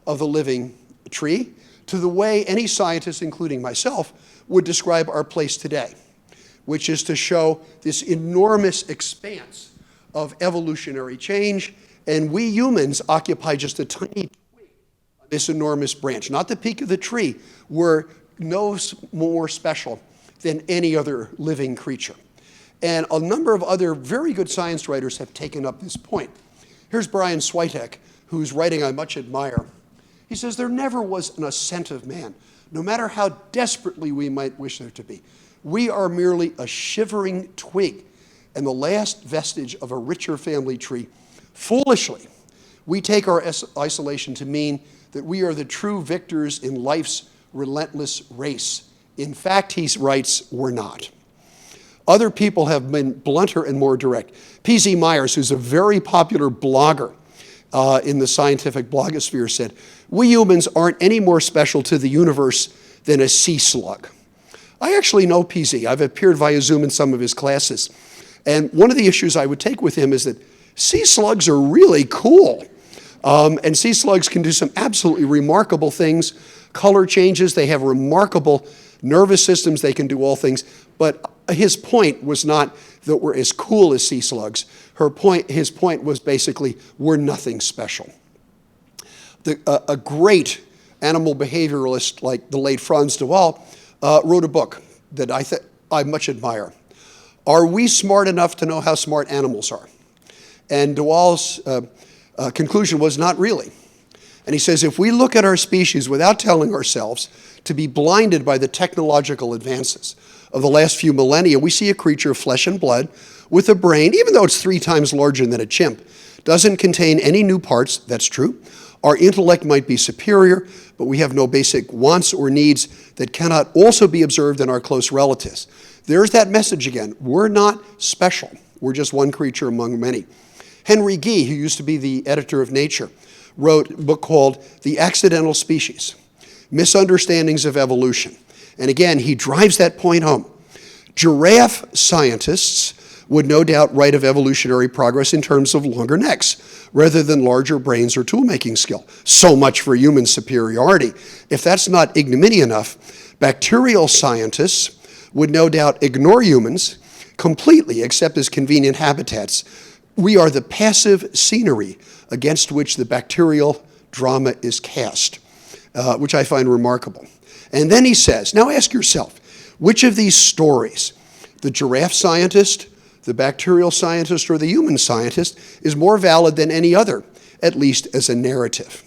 of the living tree, to the way any scientist, including myself, would describe our place today, which is to show this enormous expanse of evolutionary change, and we humans occupy just a tiny twig of this enormous branch. Not the peak of the tree. We're no more special than any other living creature. And a number of other very good science writers have taken up this point. Here's Brian Switek, whose writing I much admire. He says, there never was an ascent of man, no matter how desperately we might wish there to be. We are merely a shivering twig and the last vestige of a richer family tree. Foolishly, we take our isolation to mean that we are the true victors in life's relentless race. In fact, he writes, we're not. Other people have been blunter and more direct. P.Z. Myers, who's a very popular blogger in the scientific blogosphere, said, we humans aren't any more special to the universe than a sea slug. I actually know P.Z. I've appeared via Zoom in some of his classes. And one of the issues I would take with him is that sea slugs are really cool. And sea slugs can do some absolutely remarkable things. Color changes, they have remarkable nervous systems, they can do all things. But his point was not that we're as cool as sea slugs. His point was basically, we're nothing special. A great animal behavioralist like the late Franz de Waal, wrote a book that I much admire. Are we smart enough to know how smart animals are? And de Waal's conclusion was not really. And he says, if we look at our species without telling ourselves to be blinded by the technological advances of the last few millennia, we see a creature of flesh and blood with a brain, even though it's 3 times larger than a chimp, doesn't contain any new parts. That's true. Our intellect might be superior, but we have no basic wants or needs that cannot also be observed in our close relatives. There's that message again. We're not special. We're just one creature among many. Henry Gee, who used to be the editor of Nature, wrote a book called The Accidental Species, Misunderstandings of Evolution. And again, he drives that point home. Giraffe scientists would no doubt write of evolutionary progress in terms of longer necks, rather than larger brains or tool-making skill. So much for human superiority. If that's not ignominy enough, bacterial scientists would no doubt ignore humans completely, except as convenient habitats. We are the passive scenery against which the bacterial drama is cast, which I find remarkable. And then he says, now ask yourself, which of these stories, the giraffe scientist, the bacterial scientist, or the human scientist, is more valid than any other, at least as a narrative?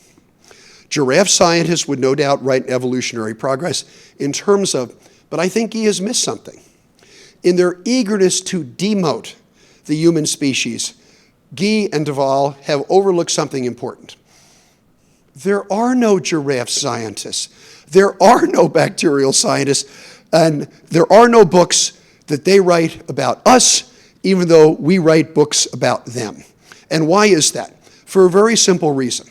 Giraffe scientists would no doubt write evolutionary progress in terms of, but I think he has missed something. In their eagerness to demote the human species, Gee and de Waal have overlooked something important. There are no giraffe scientists. There are no bacterial scientists. And there are no books that they write about us, even though we write books about them. And why is that? For a very simple reason.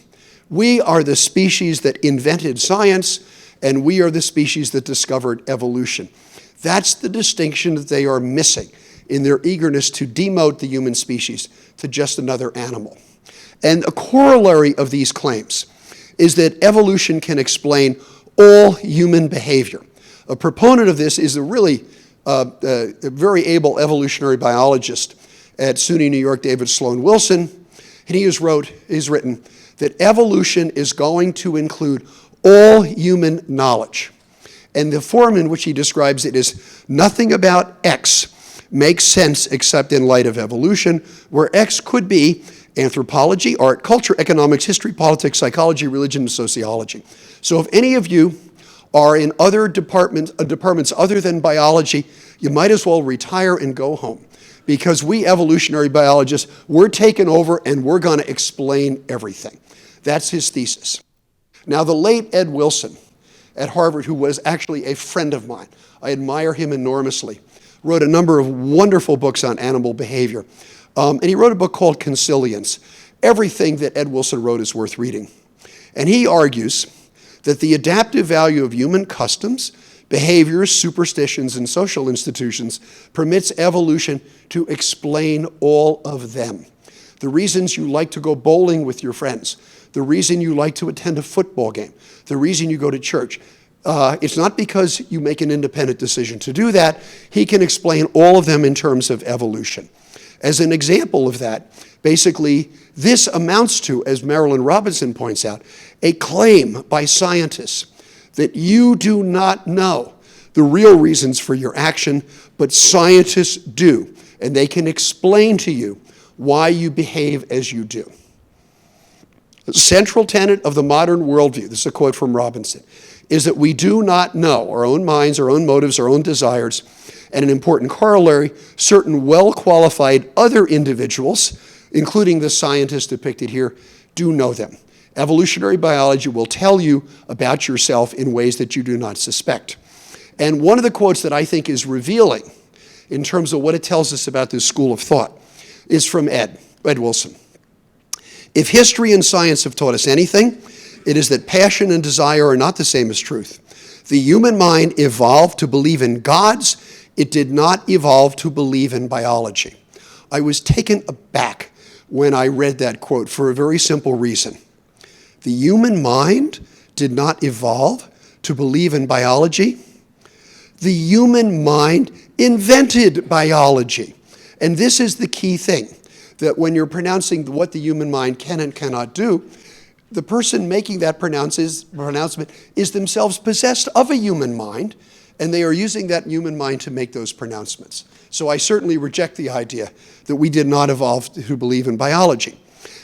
We are the species that invented science, and we are the species that discovered evolution. That's the distinction that they are missing in their eagerness to demote the human species to just another animal. And a corollary of these claims is that evolution can explain all human behavior. A proponent of this is a really a very able evolutionary biologist at SUNY New York, David Sloan Wilson, and he has written that evolution is going to include all human knowledge. And the form in which he describes it is nothing about X makes sense except in light of evolution, where X could be anthropology, art, culture, economics, history, politics, psychology, religion, and sociology. So if any of you are in other departments other than biology, you might as well retire and go home, because we evolutionary biologists, we're taking over and we're going to explain everything. That's his thesis. Now, the late Ed Wilson at Harvard, who was actually a friend of mine, I admire him enormously, wrote a number of wonderful books on animal behavior. And he wrote a book called Consilience. Everything that Ed Wilson wrote is worth reading. And he argues that the adaptive value of human customs, behaviors, superstitions, and social institutions permits evolution to explain all of them. The reasons you like to go bowling with your friends, the reason you like to attend a football game, the reason you go to church. It's not because you make an independent decision to do that. He can explain all of them in terms of evolution. As an example of that, basically, this amounts to, as Marilyn Robinson points out, a claim by scientists that you do not know the real reasons for your action, but scientists do, and they can explain to you why you behave as you do. The central tenet of the modern worldview, this is a quote from Robinson, is that we do not know our own minds, our own motives, our own desires, and an important corollary, certain well-qualified other individuals, including the scientists depicted here, do know them. Evolutionary biology will tell you about yourself in ways that you do not suspect. And one of the quotes that I think is revealing in terms of what it tells us about this school of thought is from Ed Wilson. If history and science have taught us anything, it is that passion and desire are not the same as truth. The human mind evolved to believe in gods. It did not evolve to believe in biology. I was taken aback when I read that quote for a very simple reason. The human mind did not evolve to believe in biology. The human mind invented biology. And this is the key thing, that when you're pronouncing what the human mind can and cannot do, the person making that pronouncement is themselves possessed of a human mind, and they are using that human mind to make those pronouncements. So I certainly reject the idea that we did not evolve to believe in biology.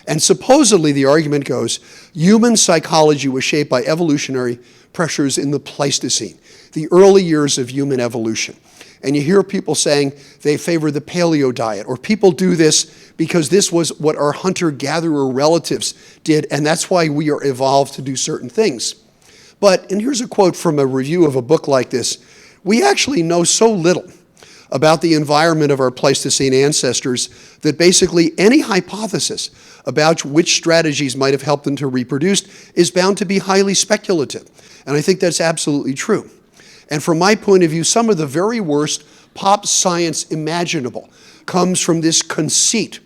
And supposedly, the argument goes, human psychology was shaped by evolutionary pressures in the Pleistocene, the early years of human evolution. And you hear people saying they favor the paleo diet, or people do this because this was what our hunter-gatherer relatives did, and that's why we are evolved to do certain things. But, and here's a quote from a review of a book like this, we actually know so little about the environment of our Pleistocene ancestors that basically any hypothesis about which strategies might have helped them to reproduce is bound to be highly speculative. And I think that's absolutely true. And from my point of view, some of the very worst pop science imaginable comes from this conceit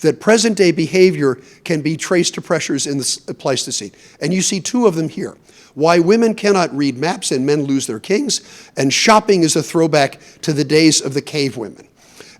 that present-day behavior can be traced to pressures in the Pleistocene. And you see two of them here. Why women cannot read maps and men lose their kings, and shopping is a throwback to the days of the cave women.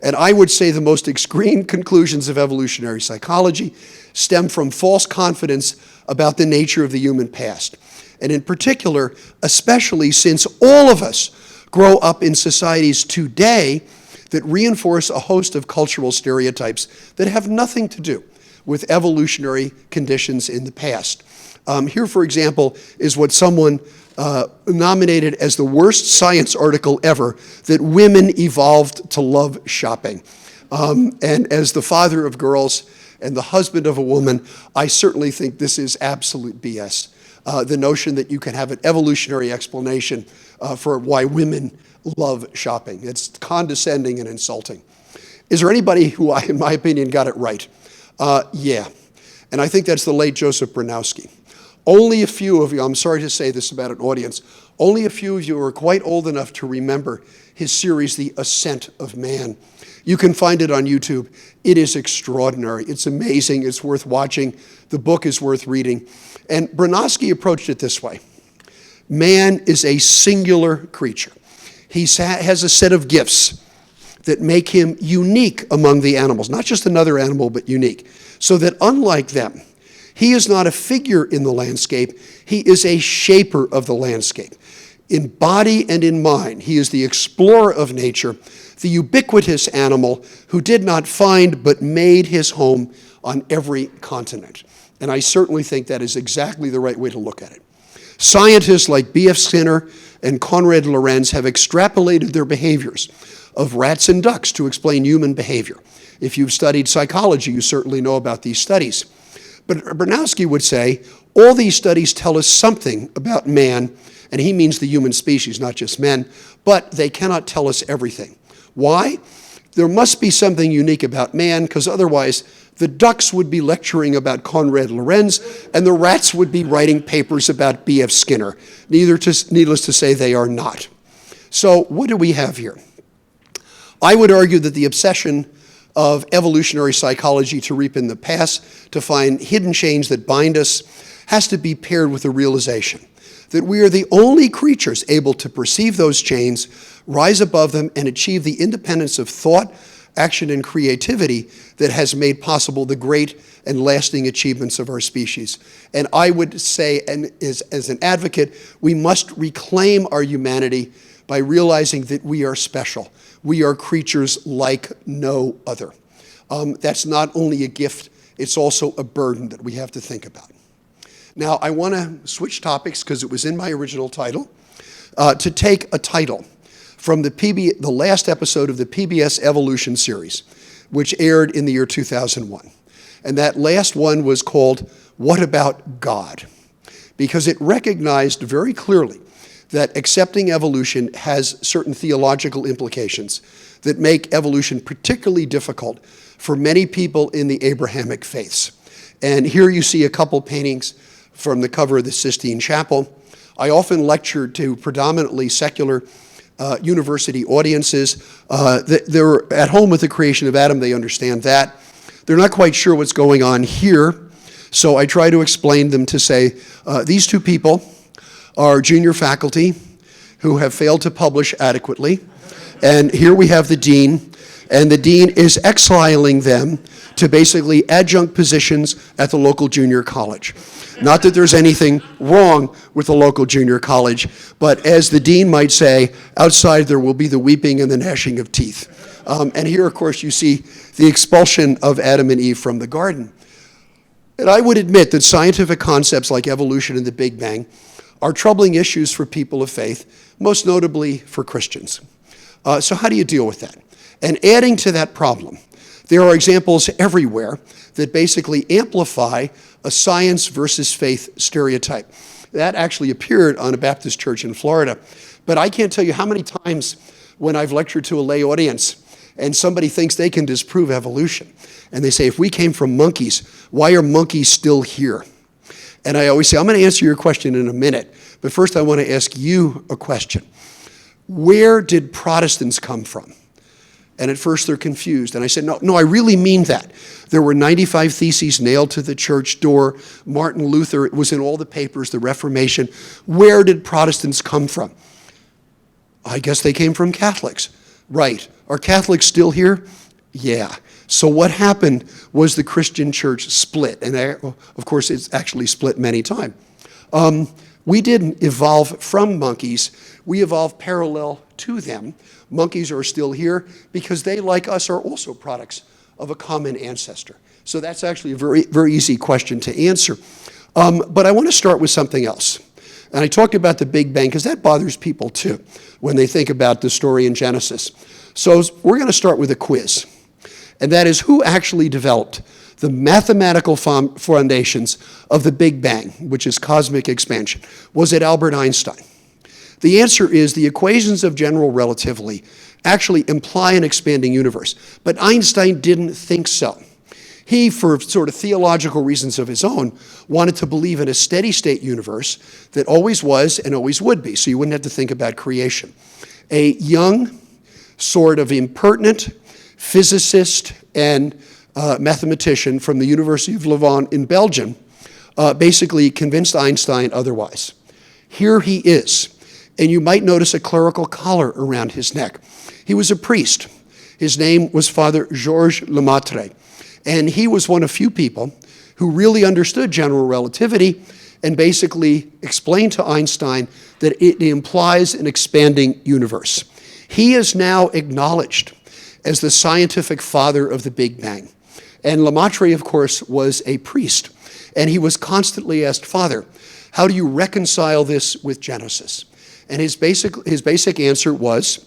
And I would say the most extreme conclusions of evolutionary psychology stem from false confidence about the nature of the human past. And in particular, especially since all of us grow up in societies today that reinforce a host of cultural stereotypes that have nothing to do with evolutionary conditions in the past. Here, for example, is what someone nominated as the worst science article ever, that women evolved to love shopping. And as the father of girls and the husband of a woman, I certainly think this is absolute BS. The notion that you can have an evolutionary explanation for why women love shopping. It's condescending and insulting. Is there anybody who, in my opinion, got it right? Yeah. And I think that's the late Joseph Bronowski. Only a few of you, I'm sorry to say this about an audience, only a few of you are quite old enough to remember his series, The Ascent of Man. You can find it on YouTube. It is extraordinary. It's amazing. It's worth watching. The book is worth reading. And Bronowski approached it this way. Man is a singular creature. He has a set of gifts that make him unique among the animals, not just another animal, but unique. So that unlike them, he is not a figure in the landscape, he is a shaper of the landscape. In body and in mind, he is the explorer of nature, the ubiquitous animal who did not find but made his home on every continent. And I certainly think that is exactly the right way to look at it. Scientists like B.F. Skinner and Konrad Lorenz have extrapolated their behaviors of rats and ducks to explain human behavior. If you've studied psychology, you certainly know about these studies. But Bronowski would say, all these studies tell us something about man, and he means the human species, not just men, but they cannot tell us everything. Why? There must be something unique about man, because otherwise the ducks would be lecturing about Konrad Lorenz, and the rats would be writing papers about B.F. Skinner. Needless to say, they are not. So what do we have here? I would argue that the obsession of evolutionary psychology to reap in the past, to find hidden chains that bind us, has to be paired with the realization that we are the only creatures able to perceive those chains, rise above them, and achieve the independence of thought, action, and creativity that has made possible the great and lasting achievements of our species. And I would say, and as an advocate, we must reclaim our humanity by realizing that we are special. We are creatures like no other. That's not only a gift, it's also a burden that we have to think about. Now, I want to switch topics, because it was in my original title, to take a title from the last episode of the PBS Evolution series, which aired in the year 2001. And that last one was called, What About God? Because it recognized very clearly that accepting evolution has certain theological implications that make evolution particularly difficult for many people in the Abrahamic faiths. And here you see a couple paintings from the cover of the Sistine Chapel. I often lecture to predominantly secular university audiences. They're at home with the creation of Adam, they understand that. They're not quite sure what's going on here, so I try to explain them to say, these two people are junior faculty who have failed to publish adequately. And here we have the dean. and the dean is exiling them to basically adjunct positions at the local junior college. Not that there's anything wrong with the local junior college, but as the dean might say, outside there will be the weeping and the gnashing of teeth. And here, of course, you see the expulsion of Adam and Eve from the garden. And I would admit that scientific concepts like evolution and the Big Bang are troubling issues for people of faith, most notably for Christians. So how do you deal with that? And adding to that problem, there are examples everywhere that basically amplify a science versus faith stereotype. That actually appeared on a Baptist church in Florida. But I can't tell you how many times when I've lectured to a lay audience and somebody thinks they can disprove evolution, and they say, if we came from monkeys, why are monkeys still here? And I always say, I'm going to answer your question in a minute, but first I want to ask you a question. Where did Protestants come from? And at first they're confused. And I said, no, I really mean that. There were 95 theses nailed to the church door. Martin Luther, it was in all the papers, the Reformation. Where did Protestants come from? I guess they came from Catholics. Right. Are Catholics still here? Yeah. So what happened was the Christian church split. And of course, it's actually split many times. We didn't evolve from monkeys. We evolved parallel to them. Monkeys are still here because they, like us, are also products of a common ancestor. So that's actually a very, very easy question to answer. But I want to start with something else. And I talked about the Big Bang because that bothers people too when they think about the story in Genesis. So we're going to start with a quiz. And that is, who actually developed the mathematical foundations of the Big Bang, which is cosmic expansion? Was it Albert Einstein? The answer is the equations of general relativity actually imply an expanding universe. But Einstein didn't think so. He, for sort of theological reasons of his own, wanted to believe in a steady state universe that always was and always would be, so you wouldn't have to think about creation. A young, sort of impertinent physicist and mathematician from the University of Levine in Belgium basically convinced Einstein otherwise. Here he is, and you might notice a clerical collar around his neck. He was a priest. His name was Father Georges Lemaitre, and he was one of few people who really understood general relativity and basically explained to Einstein that it implies an expanding universe. He is now acknowledged as the scientific father of the Big Bang. And Lemaitre, of course, was a priest. And he was constantly asked, Father, how do you reconcile this with Genesis? And his basic answer was,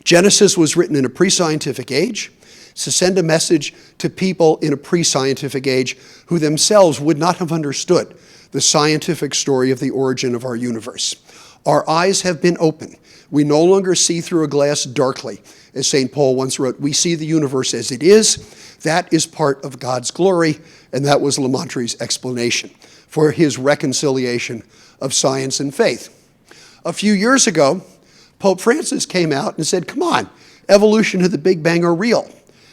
Genesis was written in a pre-scientific age to send a message to people in a pre-scientific age who themselves would not have understood the scientific story of the origin of our universe. Our eyes have been opened. We no longer see through a glass darkly. As St. Paul once wrote, we see the universe as it is. That is part of God's glory, and that was Lemaitre's explanation for his reconciliation of science and faith. A few years ago, Pope Francis came out and said, come on, evolution and the Big Bang are real.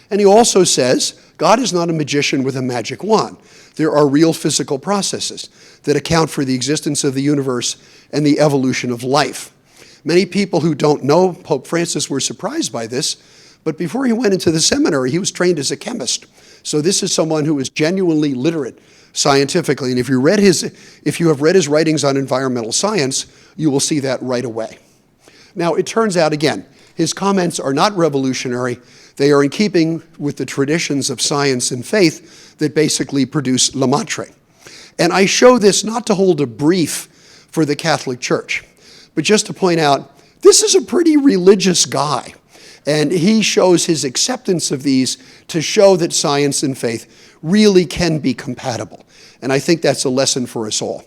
And he also says, God is not a magician with a magic wand. There are real physical processes that account for the existence of the universe and the evolution of life. Many people who don't know Pope Francis were surprised by this, but before he went into the seminary, he was trained as a chemist. So this is someone who is genuinely literate scientifically, and if you have read his writings on environmental science, you will see that right away. Now, it turns out, again, his comments are not revolutionary. They are in keeping with the traditions of science and faith that basically produce Lemaitre. And I show this not to hold a brief for the Catholic Church, but just to point out, this is a pretty religious guy. And he shows his acceptance of these to show that science and faith really can be compatible. And I think that's a lesson for us all.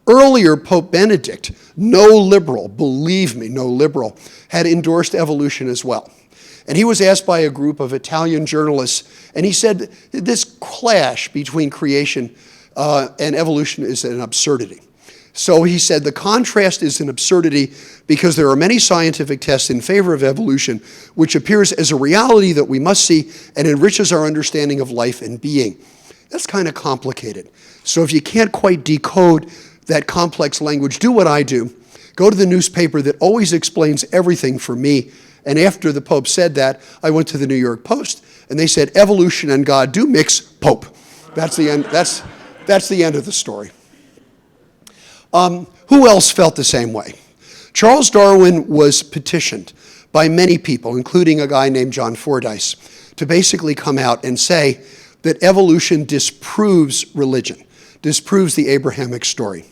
Earlier, Pope Benedict, no liberal, believe me, no liberal, had endorsed evolution as well. And he was asked by a group of Italian journalists, and he said this clash between creation and evolution is an absurdity. So he said the contrast is an absurdity because there are many scientific tests in favor of evolution, which appears as a reality that we must see and enriches our understanding of life and being. That's kind of complicated. So if you can't quite decode that complex language, do what I do. Go to the newspaper that always explains everything for me, And after the Pope said that, I went to the New York Post, and they said, evolution and God do mix, Pope. That's the end, that's the end of the story. Who else felt the same way? Charles Darwin was petitioned by many people, including a guy named John Fordyce, to basically come out and say that evolution disproves religion, disproves the Abrahamic story.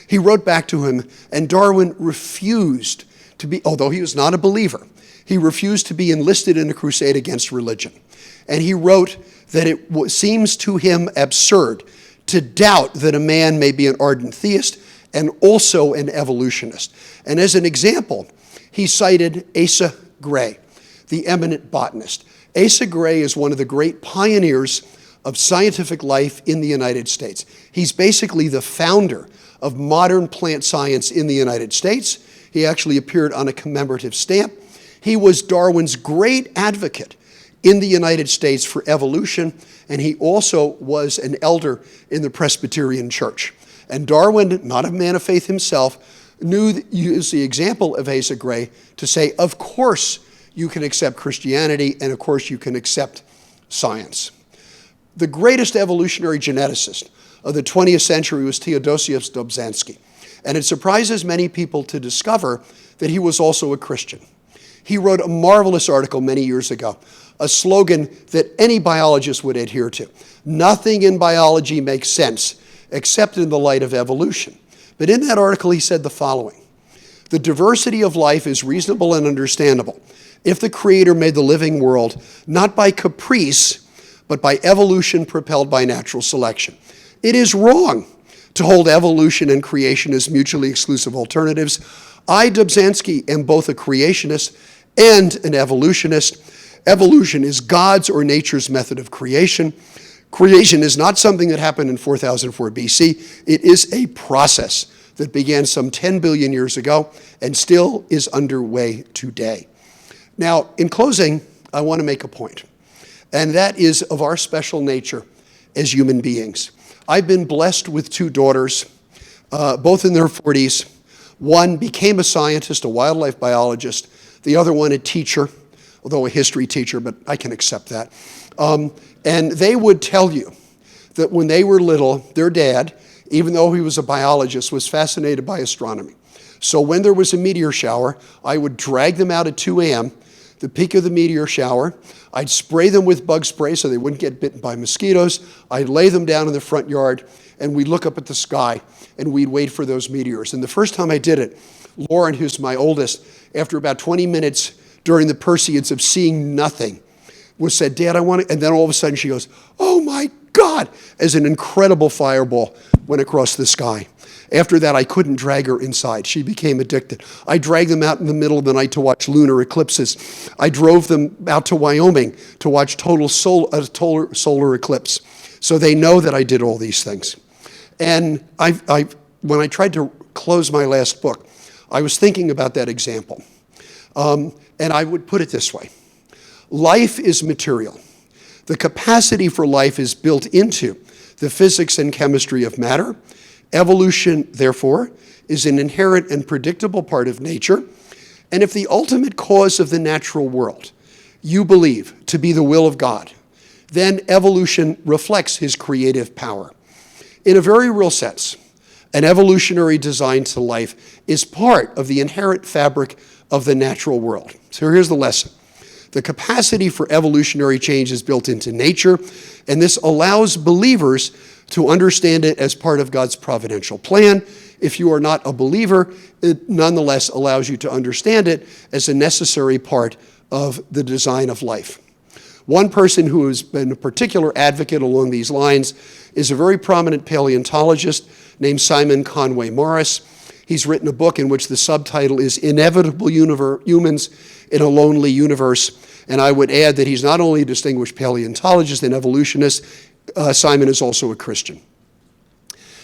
He wrote back to him, and Darwin refused to be, although he was not a believer, he refused to be enlisted in a crusade against religion. And he wrote that it seems to him absurd to doubt that a man may be an ardent theist and also an evolutionist. And as an example, he cited Asa Gray, the eminent botanist. Asa Gray is one of the great pioneers of scientific life in the United States. He's basically the founder of modern plant science in the United States. He actually appeared on a commemorative stamp. He was Darwin's great advocate in the United States for evolution, and he also was an elder in the Presbyterian Church. And Darwin, not a man of faith himself, used the example of Asa Gray to say, of course you can accept Christianity, and of course you can accept science. The greatest evolutionary geneticist of the 20th century was Theodosius Dobzhansky. And it surprises many people to discover that he was also a Christian. He wrote a marvelous article many years ago, a slogan that any biologist would adhere to. Nothing in biology makes sense except in the light of evolution. But in that article, he said the following: the diversity of life is reasonable and understandable if the Creator made the living world not by caprice, but by evolution propelled by natural selection. It is wrong to hold evolution and creation as mutually exclusive alternatives. I, Dobzhansky, am both a creationist and an evolutionist. Evolution is God's or nature's method of creation. Creation is not something that happened in 4004 BC. It is a process that began some 10 billion years ago and still is underway today. Now, in closing, I want to make a point, and that is of our special nature as human beings. I've been blessed with two daughters, both in their 40s. One became a scientist, a wildlife biologist. The other one a teacher, although a history teacher, but I can accept that. And they would tell you that when they were little, their dad, even though he was a biologist, was fascinated by astronomy. So when there was a meteor shower, I would drag them out at 2 a.m., the peak of the meteor shower. I'd spray them with bug spray so they wouldn't get bitten by mosquitoes. I'd lay them down in the front yard, and we'd look up at the sky, and we'd wait for those meteors. And the first time I did it, Lauren, who's my oldest, after about 20 minutes during the Perseids of seeing nothing, said, Dad, I want to, and then all of a sudden she goes, oh my God, as an incredible fireball went across the sky. After that, I couldn't drag her inside. She became addicted. I dragged them out in the middle of the night to watch lunar eclipses. I drove them out to Wyoming to watch total solar eclipse. So they know that I did all these things. And when I tried to close my last book, I was thinking about that example. And I would put it this way. Life is material. The capacity for life is built into the physics and chemistry of matter. Evolution, therefore, is an inherent and predictable part of nature. And if the ultimate cause of the natural world you believe to be the will of God, then evolution reflects his creative power. In a very real sense, an evolutionary design to life is part of the inherent fabric of the natural world. So here's the lesson. The capacity for evolutionary change is built into nature, and this allows believers to understand it as part of God's providential plan. If you are not a believer, it nonetheless allows you to understand it as a necessary part of the design of life. One person who has been a particular advocate along these lines is a very prominent paleontologist named Simon Conway Morris. He's written a book in which the subtitle is Inevitable Humans in a Lonely Universe. And I would add that he's not only a distinguished paleontologist and evolutionist, Simon is also a Christian.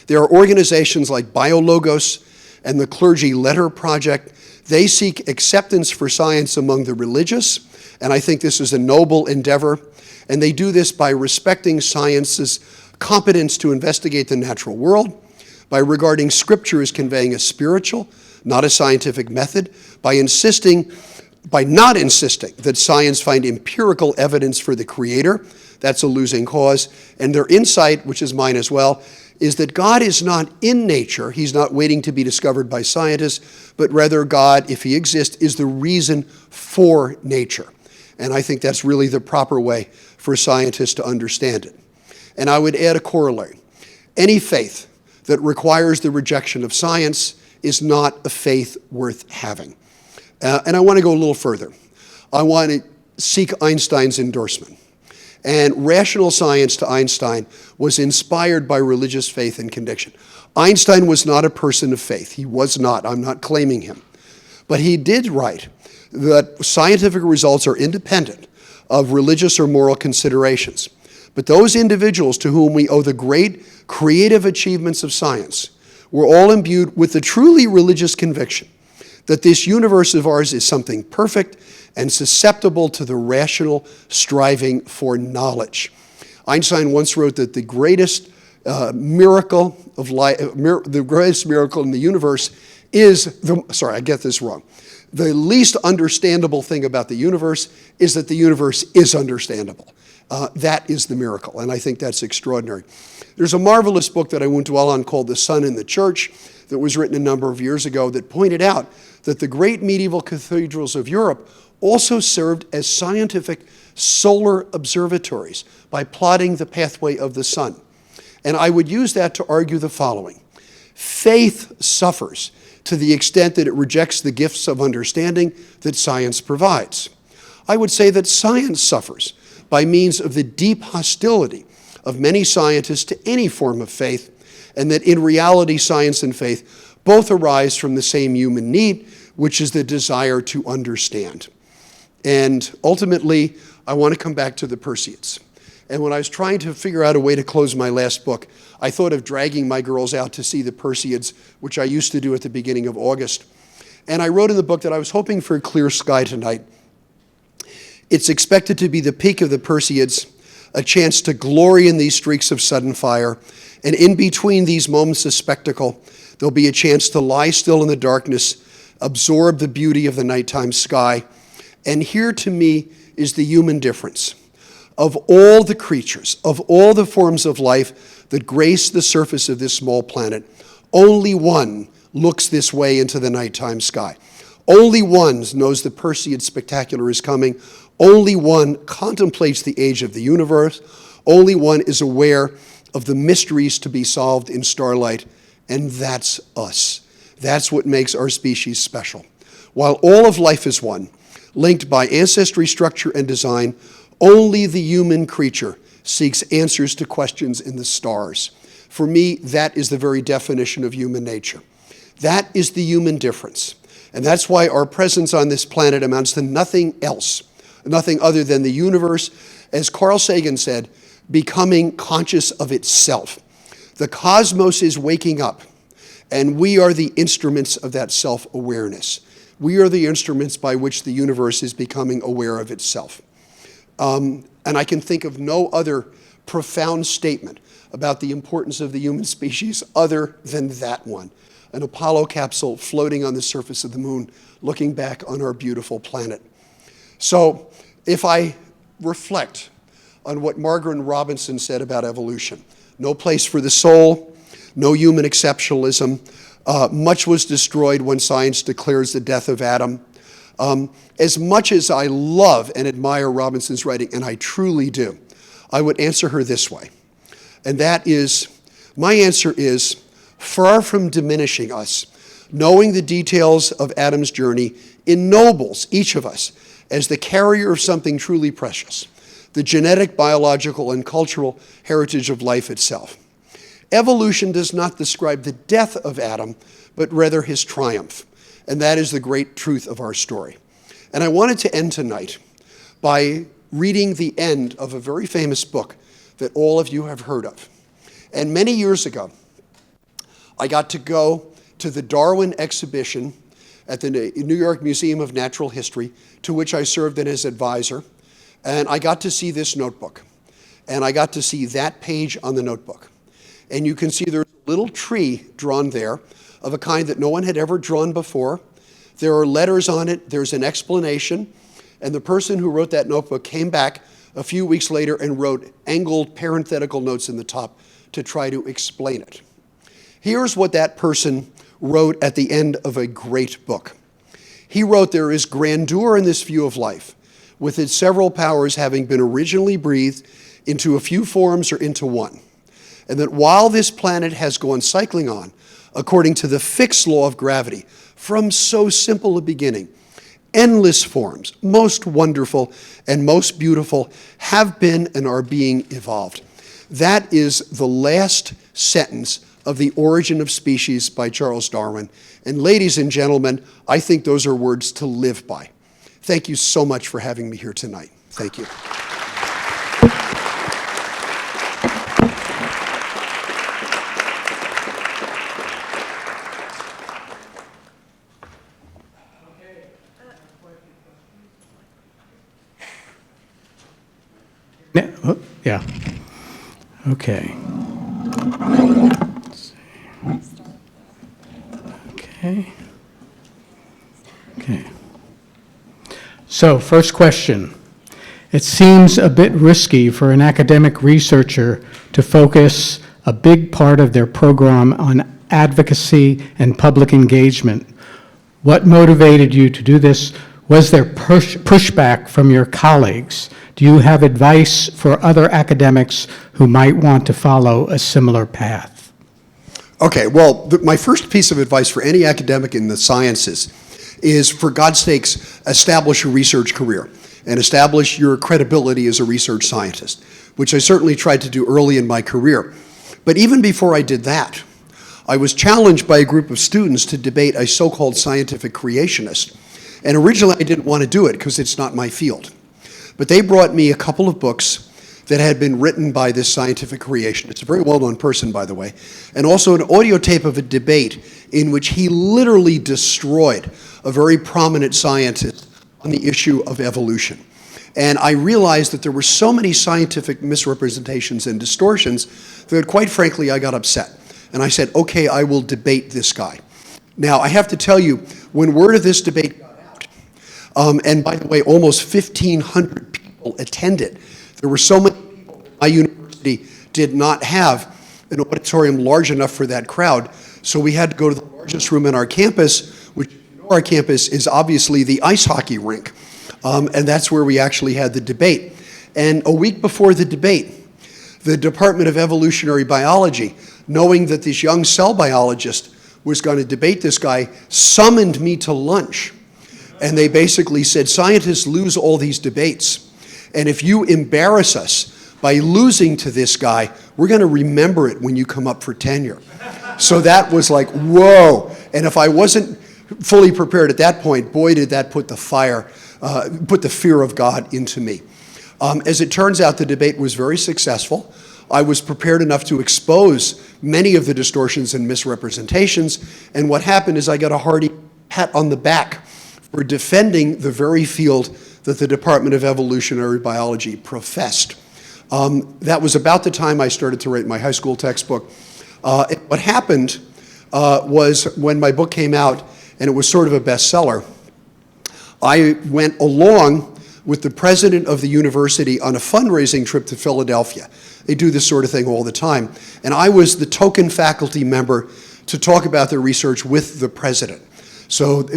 There are organizations like BioLogos and the Clergy Letter Project. They seek acceptance for science among the religious, and I think this is a noble endeavor. And they do this by respecting science's competence to investigate the natural world, by regarding Scripture as conveying a spiritual, not a scientific method, by insisting by not insisting that science find empirical evidence for the creator. That's a losing cause. And their insight, which is mine as well, is that God is not in nature. He's not waiting to be discovered by scientists, but rather God, if he exists, is the reason for nature. And I think that's really the proper way for scientists to understand it. And I would add a corollary. Any faith that requires the rejection of science is not a faith worth having. And I want to go a little further. I want to seek Einstein's endorsement. And rational science to Einstein was inspired by religious faith and conviction. Einstein was not a person of faith. He was not. I'm not claiming him. But he did write that scientific results are independent of religious or moral considerations. But those individuals to whom we owe the great creative achievements of science were all imbued with the truly religious conviction that this universe of ours is something perfect and susceptible to the rational striving for knowledge. Einstein once wrote that the greatest miracle of life, the greatest miracle in the universe is I get this wrong. The least understandable thing about the universe is that the universe is understandable. That is the miracle, and I think that's extraordinary. There's a marvelous book that I won't dwell on called The Sun in the Church that was written a number of years ago that pointed out that the great medieval cathedrals of Europe also served as scientific solar observatories by plotting the pathway of the sun. And I would use that to argue the following. Faith suffers to the extent that it rejects the gifts of understanding that science provides. I would say that science suffers by means of the deep hostility of many scientists to any form of faith, and that in reality, science and faith both arise from the same human need, which is the desire to understand. And ultimately, I want to come back to the Perseids. And when I was trying to figure out a way to close my last book, I thought of dragging my girls out to see the Perseids, which I used to do at the beginning of August. And I wrote in the book that I was hoping for a clear sky tonight. It's expected to be the peak of the Perseids, a chance to glory in these streaks of sudden fire. And in between these moments of spectacle, there'll be a chance to lie still in the darkness, absorb the beauty of the nighttime sky. And here to me is the human difference. Of all the creatures, of all the forms of life that grace the surface of this small planet, only one looks this way into the nighttime sky. Only one knows the Perseid spectacular is coming. Only one contemplates the age of the universe. Only one is aware of the mysteries to be solved in starlight, and that's us. That's what makes our species special. While all of life is one, linked by ancestry, structure, and design, only the human creature seeks answers to questions in the stars. For me, that is the very definition of human nature. That is the human difference. And that's why our presence on this planet amounts to nothing else, nothing other than the universe, as Carl Sagan said, becoming conscious of itself. The cosmos is waking up, and we are the instruments of that self-awareness. We are the instruments by which the universe is becoming aware of itself. And I can think of no other profound statement about the importance of the human species other than that one. An Apollo capsule floating on the surface of the moon, looking back on our beautiful planet. So if I reflect on what Margaret Robinson said about evolution, no place for the soul, no human exceptionalism, much was destroyed when science declares the death of Adam. As much as I love and admire Robinson's writing, and I truly do, I would answer her this way. And that is, my answer is, far from diminishing us, knowing the details of Adam's journey ennobles each of us as the carrier of something truly precious, the genetic, biological, and cultural heritage of life itself. Evolution does not describe the death of Adam, but rather his triumph. And that is the great truth of our story. And I wanted to end tonight by reading the end of a very famous book that all of you have heard of. And many years ago, I got to go to the Darwin exhibition at the New York Museum of Natural History, to which I served as advisor. And I got to see this notebook. And I got to see that page on the notebook. And you can see there's a little tree drawn there of a kind that no one had ever drawn before. There are letters on it, there's an explanation, and the person who wrote that notebook came back a few weeks later and wrote angled parenthetical notes in the top to try to explain it. Here's what that person wrote at the end of a great book. He wrote, "There is grandeur in this view of life, with its several powers having been originally breathed into a few forms or into one. And that while this planet has gone cycling on, according to the fixed law of gravity, from so simple a beginning, endless forms, most wonderful and most beautiful, have been and are being evolved." That is the last sentence of The Origin of Species by Charles Darwin. And ladies and gentlemen, I think those are words to live by. Thank you so much for having me here tonight. Thank you. Yeah. Okay. Okay. Okay. So, first question. It seems a bit risky for an academic researcher to focus a big part of their program on advocacy and public engagement. What motivated you to do this? Was there pushback from your colleagues? Do you have advice for other academics who might want to follow a similar path? Okay, well, my first piece of advice for any academic in the sciences is, for God's sakes, establish a research career and establish your credibility as a research scientist, which I certainly tried to do early in my career. But even before I did that, I was challenged by a group of students to debate a so-called scientific creationist. And originally I didn't want to do it because it's not my field. But they brought me a couple of books that had been written by this scientific creationist. It's a very well-known person, by the way, and also an audio tape of a debate in which he literally destroyed a very prominent scientist on the issue of evolution. And I realized that there were so many scientific misrepresentations and distortions that, quite frankly, I got upset. And I said, okay, I will debate this guy. Now, I have to tell you, when word of this debate got out, and by the way, almost 1,500 people attended. There were so many people. My university did not have an auditorium large enough for that crowd, so we had to go to the largest room in our campus, which, our campus is obviously the ice hockey rink, and that's where we actually had the debate. And a week before the debate, the Department of Evolutionary Biology, knowing that this young cell biologist was going to debate this guy, summoned me to lunch. And they basically said, scientists lose all these debates. And if you embarrass us by losing to this guy, we're going to remember it when you come up for tenure. So that was like, whoa. And if I wasn't fully prepared at that point, boy, did that put the fear of God into me. As it turns out, the debate was very successful. I was prepared enough to expose many of the distortions and misrepresentations. And what happened is I got a hearty pat on the back for defending the very field that the Department of Evolutionary Biology professed. That was about the time I started to write my high school textbook. What happened was when my book came out, and it was sort of a bestseller, I went along with the president of the university on a fundraising trip to Philadelphia. They do this sort of thing all the time. And I was the token faculty member to talk about their research with the president. So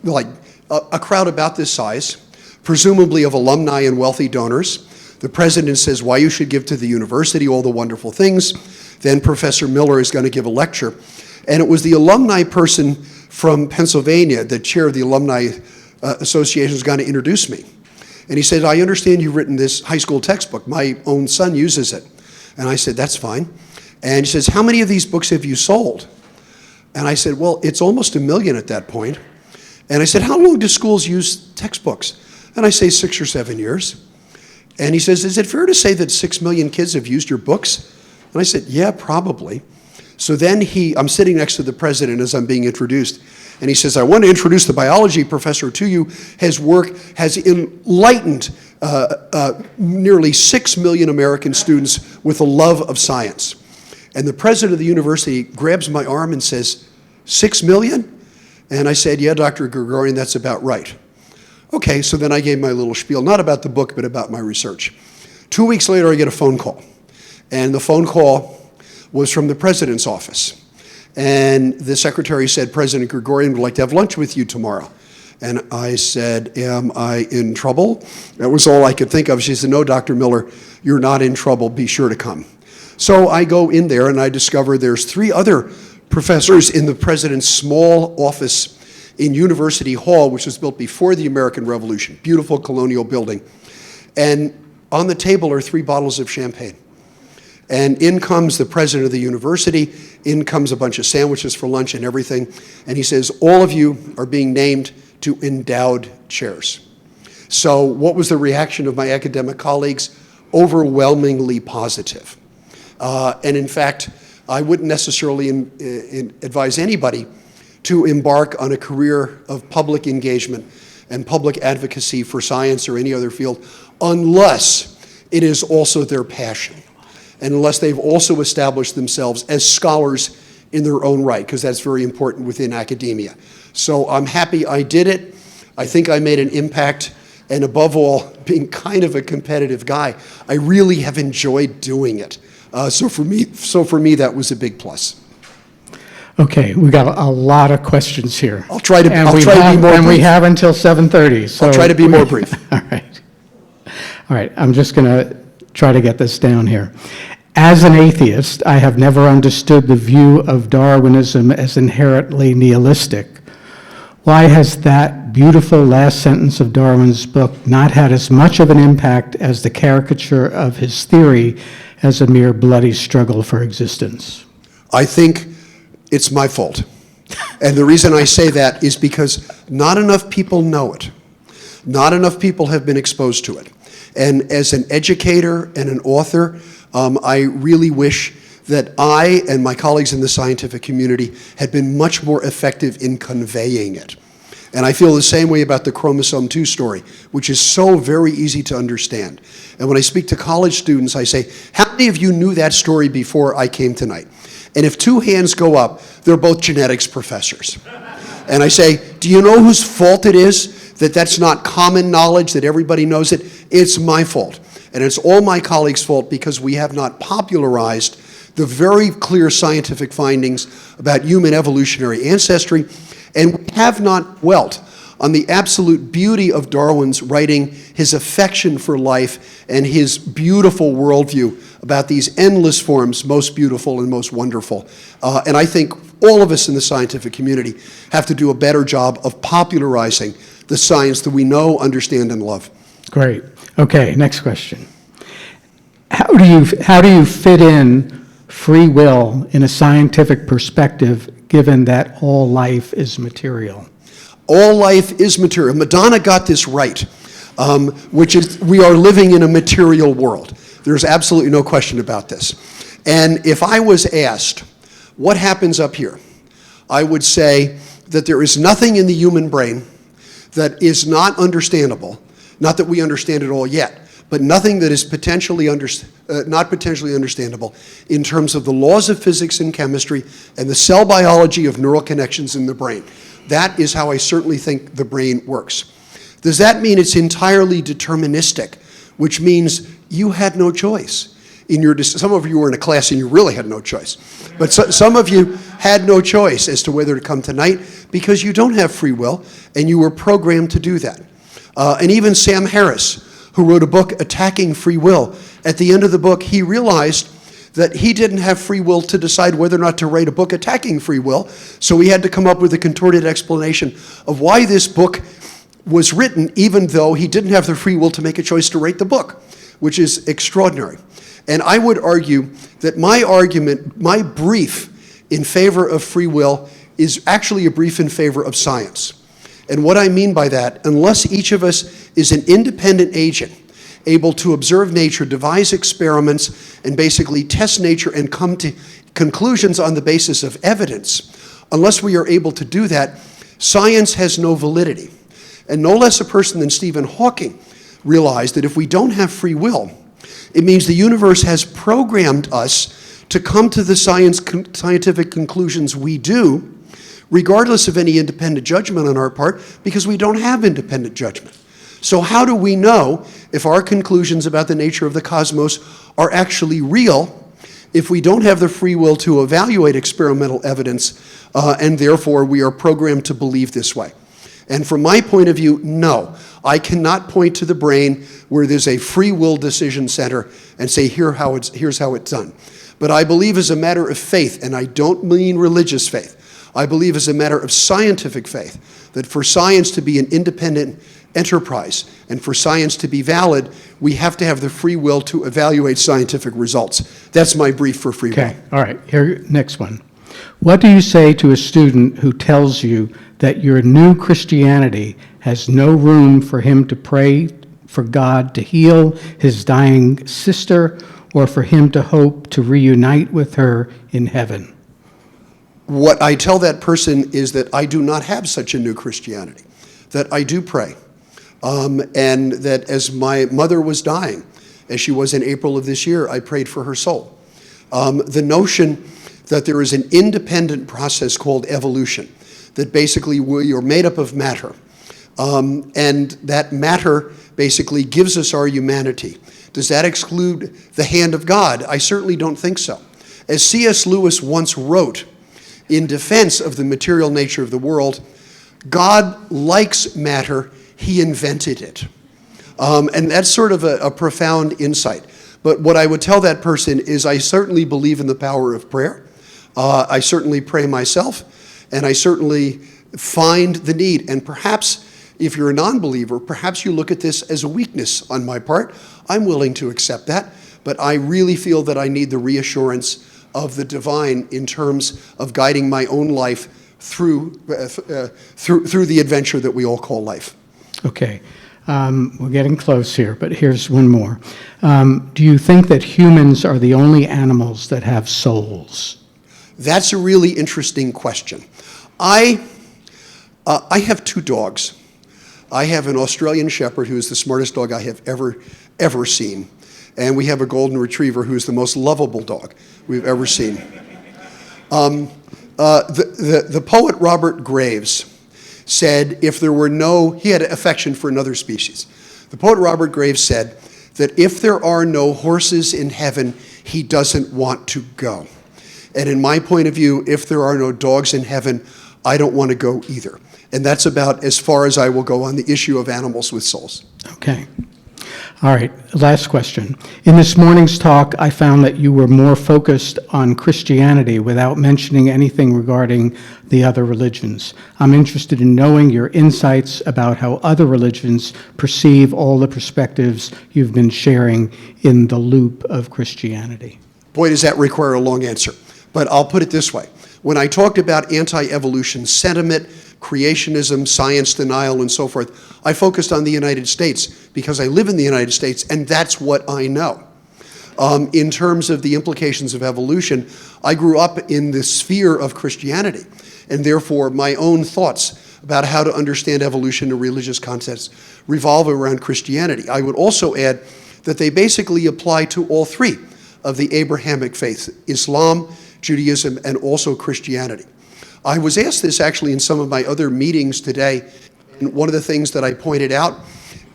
like a crowd about this size, presumably of alumni and wealthy donors. The president says why you should give to the university all the wonderful things. Then Professor Miller is going to give a lecture. And it was the alumni person from Pennsylvania, the chair of the Alumni Association, was going to introduce me. And he said, I understand you've written this high school textbook. My own son uses it. And I said, that's fine. And he says, how many of these books have you sold? And I said, well, it's almost 1 million at that point. And I said, how long do schools use textbooks? And I say 6 or 7 years. And he says, is it fair to say that 6 million kids have used your books? And I said, yeah, probably. So then I'm sitting next to the president as I'm being introduced. And he says, I want to introduce the biology professor to you. His work has enlightened nearly 6 million American students with a love of science. And the president of the university grabs my arm and says, 6 million? And I said, yeah, Dr. Gregorian, that's about right. Okay, so then I gave my little spiel, not about the book, but about my research. 2 weeks later, I get a phone call. And the phone call was from the president's office. And the secretary said, President Gregorian would like to have lunch with you tomorrow. And I said, am I in trouble? That was all I could think of. She said, no, Dr. Miller, you're not in trouble. Be sure to come. So I go in there and I discover there's 3 other professors in the president's small office in University Hall, which was built before the American Revolution. Beautiful colonial building. And on the table are 3 bottles of champagne. And in comes the president of the university, in comes a bunch of sandwiches for lunch and everything, and he says, all of you are being named to endowed chairs. So what was the reaction of my academic colleagues? Overwhelmingly positive. And in fact, I wouldn't necessarily advise anybody to embark on a career of public engagement and public advocacy for science or any other field unless it is also their passion. And unless they've also established themselves as scholars in their own right, because that's very important within academia. So I'm happy I did it. I think I made an impact, and above all, being kind of a competitive guy, I really have enjoyed doing it. So for me, that was a big plus. Okay, we got a lot of questions here. I'll try to be more brief. And we have until 7:30. So I'll try to be more brief. All right, I'm just going to try to get this down here. As an atheist, I have never understood the view of Darwinism as inherently nihilistic. Why has that beautiful last sentence of Darwin's book not had as much of an impact as the caricature of his theory as a mere bloody struggle for existence? I think it's my fault. And the reason I say that is because not enough people know it. Not enough people have been exposed to it. And as an educator and an author, I really wish that I and my colleagues in the scientific community had been much more effective in conveying it. And I feel the same way about the chromosome 2 story, which is so very easy to understand. And when I speak to college students, I say, how many of you knew that story before I came tonight? And if 2 hands go up, they're both genetics professors. And I say, do you know whose fault it is that that's not common knowledge, that everybody knows it? It's my fault. And it's all my colleagues' fault because we have not popularized the very clear scientific findings about human evolutionary ancestry, and we have not dwelt on the absolute beauty of Darwin's writing, his affection for life, and his beautiful worldview about these endless forms, most beautiful and most wonderful. And I think all of us in the scientific community have to do a better job of popularizing the science that we know, understand, and love. Great. Okay, next question. How do you fit in free will in a scientific perspective, given that all life is material? All life is material. Madonna got this right, which is we are living in a material world. There's absolutely no question about this. And if I was asked, what happens up here? I would say that there is nothing in the human brain that is not understandable, not that we understand it all yet, but nothing that is not potentially understandable in terms of the laws of physics and chemistry and the cell biology of neural connections in the brain. That is how I certainly think the brain works. Does that mean it's entirely deterministic, which means you had no choice? Some of you were in a class and you really had no choice. But some of you had no choice as to whether to come tonight because you don't have free will and you were programmed to do that. And even Sam Harris, who wrote a book attacking free will, at the end of the book he realized that he didn't have free will to decide whether or not to write a book attacking free will, so he had to come up with a contorted explanation of why this book was written even though he didn't have the free will to make a choice to write the book, which is extraordinary. And I would argue that my brief in favor of free will is actually a brief in favor of science. And what I mean by that, unless each of us is an independent agent, able to observe nature, devise experiments, and basically test nature and come to conclusions on the basis of evidence, unless we are able to do that, science has no validity. And no less a person than Stephen Hawking realized that if we don't have free will, it means the universe has programmed us to come to the scientific conclusions we do, regardless of any independent judgment on our part, because we don't have independent judgment. So how do we know if our conclusions about the nature of the cosmos are actually real if we don't have the free will to evaluate experimental evidence, and therefore we are programmed to believe this way? And from my point of view, no. I cannot point to the brain where there's a free will decision center and say, here's how it's done. But I believe as a matter of faith, and I don't mean religious faith, I believe as a matter of scientific faith, that for science to be an independent enterprise and for science to be valid, we have to have the free will to evaluate scientific results. That's my brief for free will. Okay, all right, here, next one. What do you say to a student who tells you that your new Christianity has no room for him to pray for God to heal his dying sister or for him to hope to reunite with her in heaven? What I tell that person is that I do not have such a new Christianity, that I do pray, and that as my mother was dying, as she was in April of this year, I prayed for her soul. The notion that there is an independent process called evolution, that basically we are made up of matter, and that matter basically gives us our humanity. Does that exclude the hand of God? I certainly don't think so. As C.S. Lewis once wrote in defense of the material nature of the world, God likes matter, he invented it. And that's sort of a profound insight. But what I would tell that person is I certainly believe in the power of prayer. I certainly pray myself, and I certainly find the need. And perhaps if you're a non-believer, perhaps you look at this as a weakness on my part. I'm willing to accept that, but I really feel that I need the reassurance of the divine in terms of guiding my own life through the adventure that we all call life. Okay, we're getting close here, but here's one more. Do you think that humans are the only animals that have souls? That's a really interesting question. I have two dogs. I have an Australian Shepherd who is the smartest dog I have ever seen. And we have a Golden Retriever who is the most lovable dog we've ever seen. The poet Robert Graves said he had an affection for another species. The poet Robert Graves said that if there are no horses in heaven, he doesn't want to go. And in my point of view, if there are no dogs in heaven, I don't want to go either. And that's about as far as I will go on the issue of animals with souls. Okay. All right, last question. In this morning's talk, I found that you were more focused on Christianity without mentioning anything regarding the other religions. I'm interested in knowing your insights about how other religions perceive all the perspectives you've been sharing in the loop of Christianity. Boy, does that require a long answer. But I'll put it this way. When I talked about anti-evolution sentiment, creationism, science denial, and so forth, I focused on the United States because I live in the United States, and that's what I know. In terms of the implications of evolution, I grew up in the sphere of Christianity, and therefore my own thoughts about how to understand evolution in religious contexts revolve around Christianity. I would also add that they basically apply to all three of the Abrahamic faiths, Islam, Judaism, and also Christianity. I was asked this actually in some of my other meetings today, and one of the things that I pointed out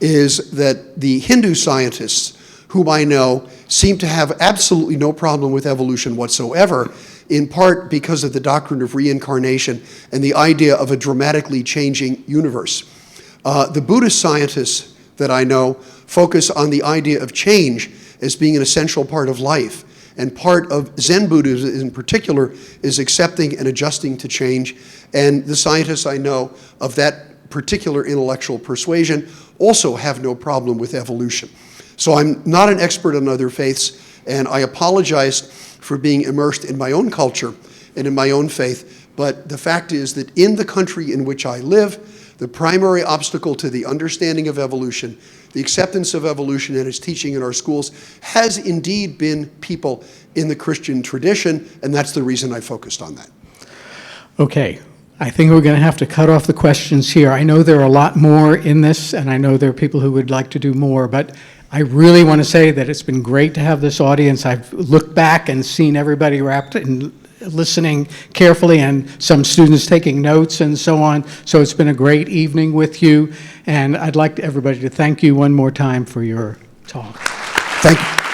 is that the Hindu scientists, whom I know, seem to have absolutely no problem with evolution whatsoever, in part because of the doctrine of reincarnation and the idea of a dramatically changing universe. The Buddhist scientists that I know focus on the idea of change as being an essential part of life. And part of Zen Buddhism in particular is accepting and adjusting to change. And the scientists I know of that particular intellectual persuasion also have no problem with evolution. So I'm not an expert on other faiths, and I apologize for being immersed in my own culture and in my own faith. But the fact is that in the country in which I live, the primary obstacle to the understanding of evolution, the acceptance of evolution and its teaching in our schools, has indeed been people in the Christian tradition, and that's the reason I focused on that. Okay, I think we're going to have to cut off the questions here. I know there are a lot more in this, and I know there are people who would like to do more, but I really want to say that it's been great to have this audience. I've looked back and seen everybody wrapped in listening carefully and some students taking notes and so on. So it's been a great evening with you, and I'd like everybody to thank you one more time for your talk. Thank you.